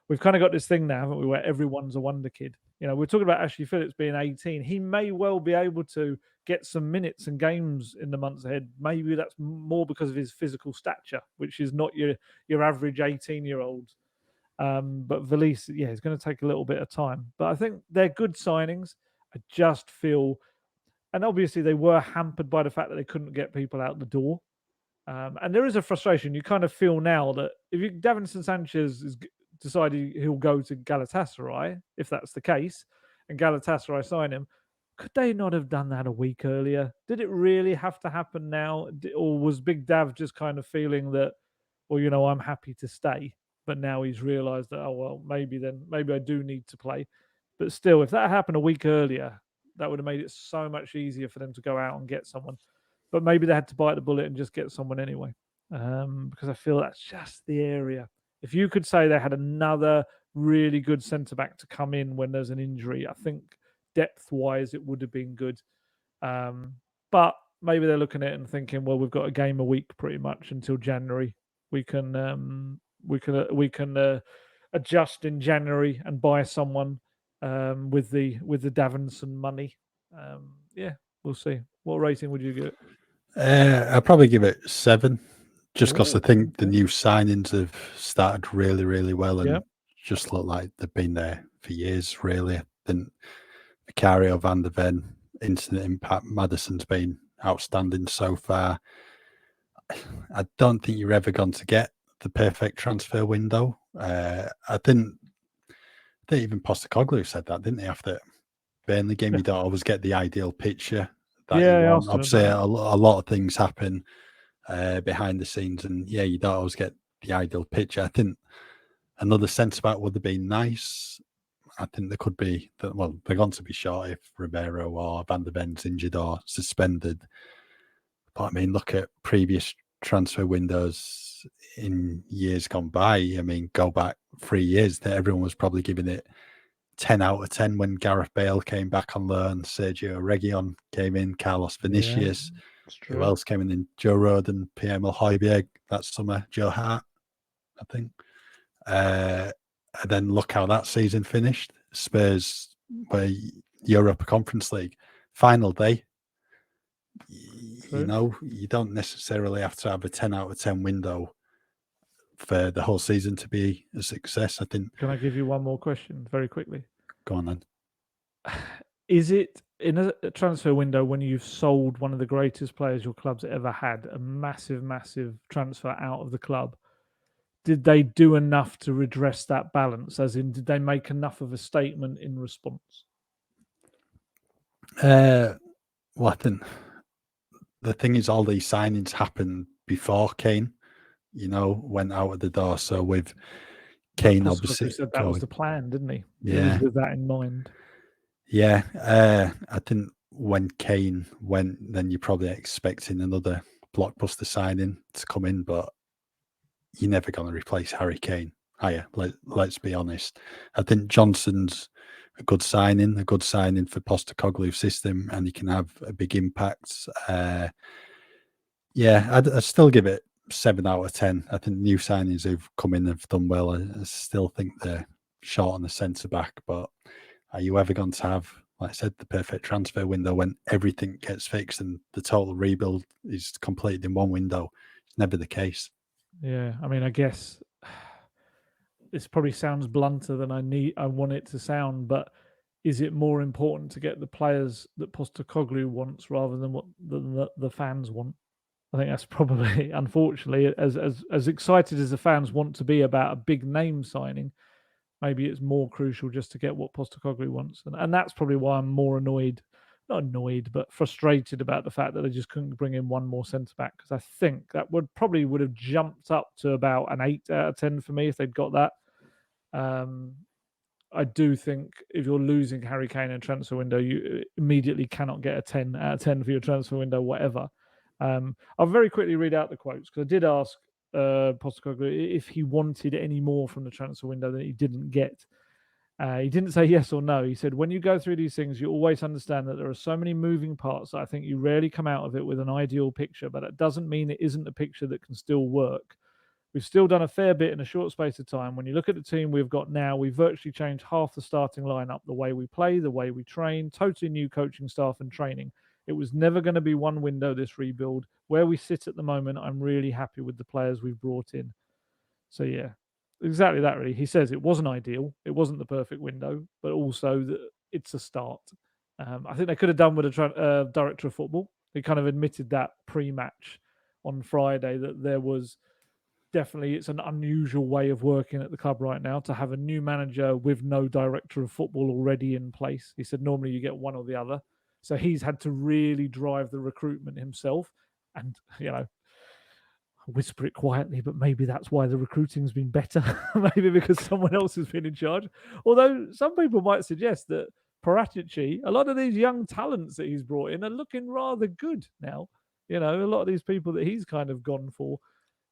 We've kind of got this thing now, haven't we, where everyone's a wonder kid. We're talking about Ashley Phillips being 18. He may well be able to get some minutes and games in the months ahead. Maybe that's more because of his physical stature, which is not your average 18-year-old. But Valise, it's going to take a little bit of time. But I think they're good signings. I just feel... And obviously, they were hampered by the fact that they couldn't get people out the door. And there is a frustration. You kind of feel now that if Davinson Sanchez is decided he'll go to Galatasaray, if that's the case, and Galatasaray sign him, could they not have done that a week earlier? Did it really have to happen now? Or was Big Dav just kind of feeling that, well, I'm happy to stay, but now he's realised that, maybe I do need to play. But still, if that happened a week earlier, that would have made it so much easier for them to go out and get someone. But maybe they had to bite the bullet and just get someone anyway. Because I feel that's just the area. If you could say they had another really good centre back to come in when there's an injury. I think depth wise, it would have been good. But maybe they're looking at it and thinking, well, we've got a game a week pretty much until January. We can adjust in January and buy someone with the Davinson money. Yeah, we'll see. What rating would you give it? I'll probably give it 7, just because I Oh, think the okay. new signings have started really, really well and Yep. just look like they've been there for years, really. I think Vicario, Van der Ven, instant impact. Maddison's been outstanding so far. I don't think you're ever going to get the perfect transfer window. I think even Postecoglou said that, didn't he, after Burnley game? You don't always get the ideal picture that you Yeah, I want. asked him Obviously, about a lot of things happen behind the scenes, and yeah, you don't always get the ideal picture. I think another centre back would have been nice. I think there could be, well, they're going to be short if Romero or Van der Ven's injured or suspended. But I mean, look at previous transfer windows in years gone by. I mean, go back 3 years, that everyone was probably giving it 10 out of 10 when Gareth Bale came back on loan, Sergio Reguilon came in, Carlos Vinicius. Who else came in? Joe Rodon, Pierre-Emile that summer, Joe Hart, I think. And then look how that season finished. Spurs were Europa Conference League final day. True. You know, you don't necessarily have to have a 10 out of 10 window for the whole season to be a success. I think. Can I give you one more question very quickly? Go on then. Is it in a transfer window when you've sold one of the greatest players your club's ever had, a massive, massive transfer out of the club? Did they do enough to redress that balance? As in, did they make enough of a statement in response? Well, I think the thing is, all these signings happened before Kane, went out of the door. So with Kane, obviously, said that was the plan, didn't he? Yeah. It was with that in mind. Yeah, I think when Kane went, then you're probably expecting another blockbuster signing to come in, but you're never going to replace Harry Kane, are you? Let's be honest. I think Johnson's a good signing for Postecoglou's system, and he can have a big impact. Yeah, I'd still give it 7 out of 10. I think new signings who've come in have done well. I still think they're short on the centre back, but are you ever going to have, like I said, the perfect transfer window when everything gets fixed and the total rebuild is completed in one window? It's never the case. Yeah, I mean, I guess this probably sounds blunter than I want it to sound, but is it more important to get the players that Postecoglou wants rather than what the fans want? I think that's probably, unfortunately, as excited as the fans want to be about a big name signing, maybe it's more crucial just to get what Postecoglou wants. And that's probably why I'm more not annoyed, but frustrated about the fact that they just couldn't bring in one more centre back, because I think that would have jumped up to about an 8 out of 10 for me if they'd got that. I do think if you're losing Harry Kane in transfer window, you immediately cannot get a 10 out of 10 for your transfer window, whatever. I'll very quickly read out the quotes, because I did ask Postecoglou if he wanted any more from the transfer window that he didn't get. He didn't say yes or no. He said, when you go through these things, you always understand that there are so many moving parts that I think you rarely come out of it with an ideal picture, but that doesn't mean it isn't a picture that can still work. We've still done a fair bit in a short space of time. When you look at the team we've got now, we've virtually changed half the starting lineup, the way we play, the way we train, totally new coaching staff and training. It was never going to be one window, this rebuild. Where we sit at the moment, I'm really happy with the players we've brought in. So, yeah, exactly that, really. He says it wasn't ideal. It wasn't the perfect window, but also that it's a start. I think they could have done with a director of football. He kind of admitted that pre-match on Friday that there was definitely, it's an unusual way of working at the club right now to have a new manager with no director of football already in place. He said normally you get one or the other. So he's had to really drive the recruitment himself. And, whisper it quietly, but maybe that's why the recruiting's been better. Maybe because someone else has been in charge. Although some people might suggest that Paratici, a lot of these young talents that he's brought in are looking rather good now. A lot of these people that he's kind of gone for,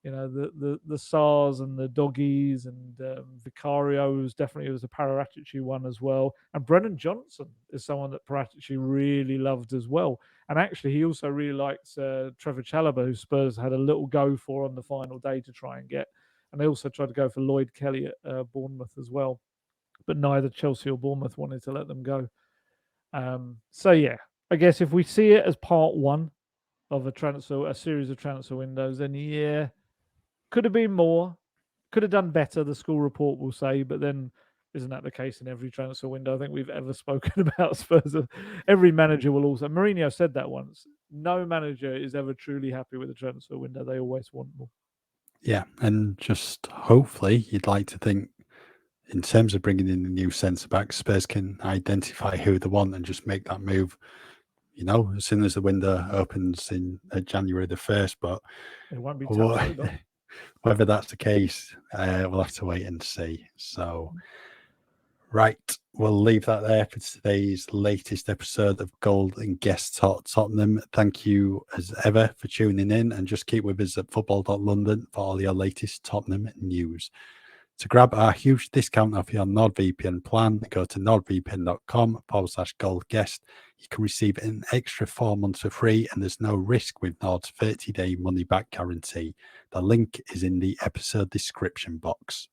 You know, the SARS and the doggies and Vicarios definitely was a Paratici one as well. And Brennan Johnson is someone that Paratici really loved as well. And actually, he also really likes Trevor Chalobah, who Spurs had a little go for on the final day to try and get. And they also tried to go for Lloyd Kelly at Bournemouth as well. But neither Chelsea or Bournemouth wanted to let them go. So, yeah, I guess if we see it as part one of a series of transfer windows, then yeah, could have been more, could have done better, the school report will say, but then isn't that the case in every transfer window I think we've ever spoken about Spurs? Every manager will also, Mourinho said that once, no manager is ever truly happy with the transfer window. They always want more. Yeah, and just hopefully you'd like to think in terms of bringing in the new centre-back, Spurs can identify who they want and just make that move, you know, as soon as the window opens in January the 1st. But It won't be tough, though. whether that's the case, we'll have to wait and see. So, right, we'll leave that there for today's latest episode of Gold and Guest Talk Tottenham. Thank you as ever for tuning in, and just keep with us at football.london for all your latest Tottenham news. To grab our huge discount off your NordVPN plan, go to nordvpn.com/goldguest. You can receive an extra 4 months for free, and there's no risk with Nord's 30-day money-back guarantee. The link is in the episode description box.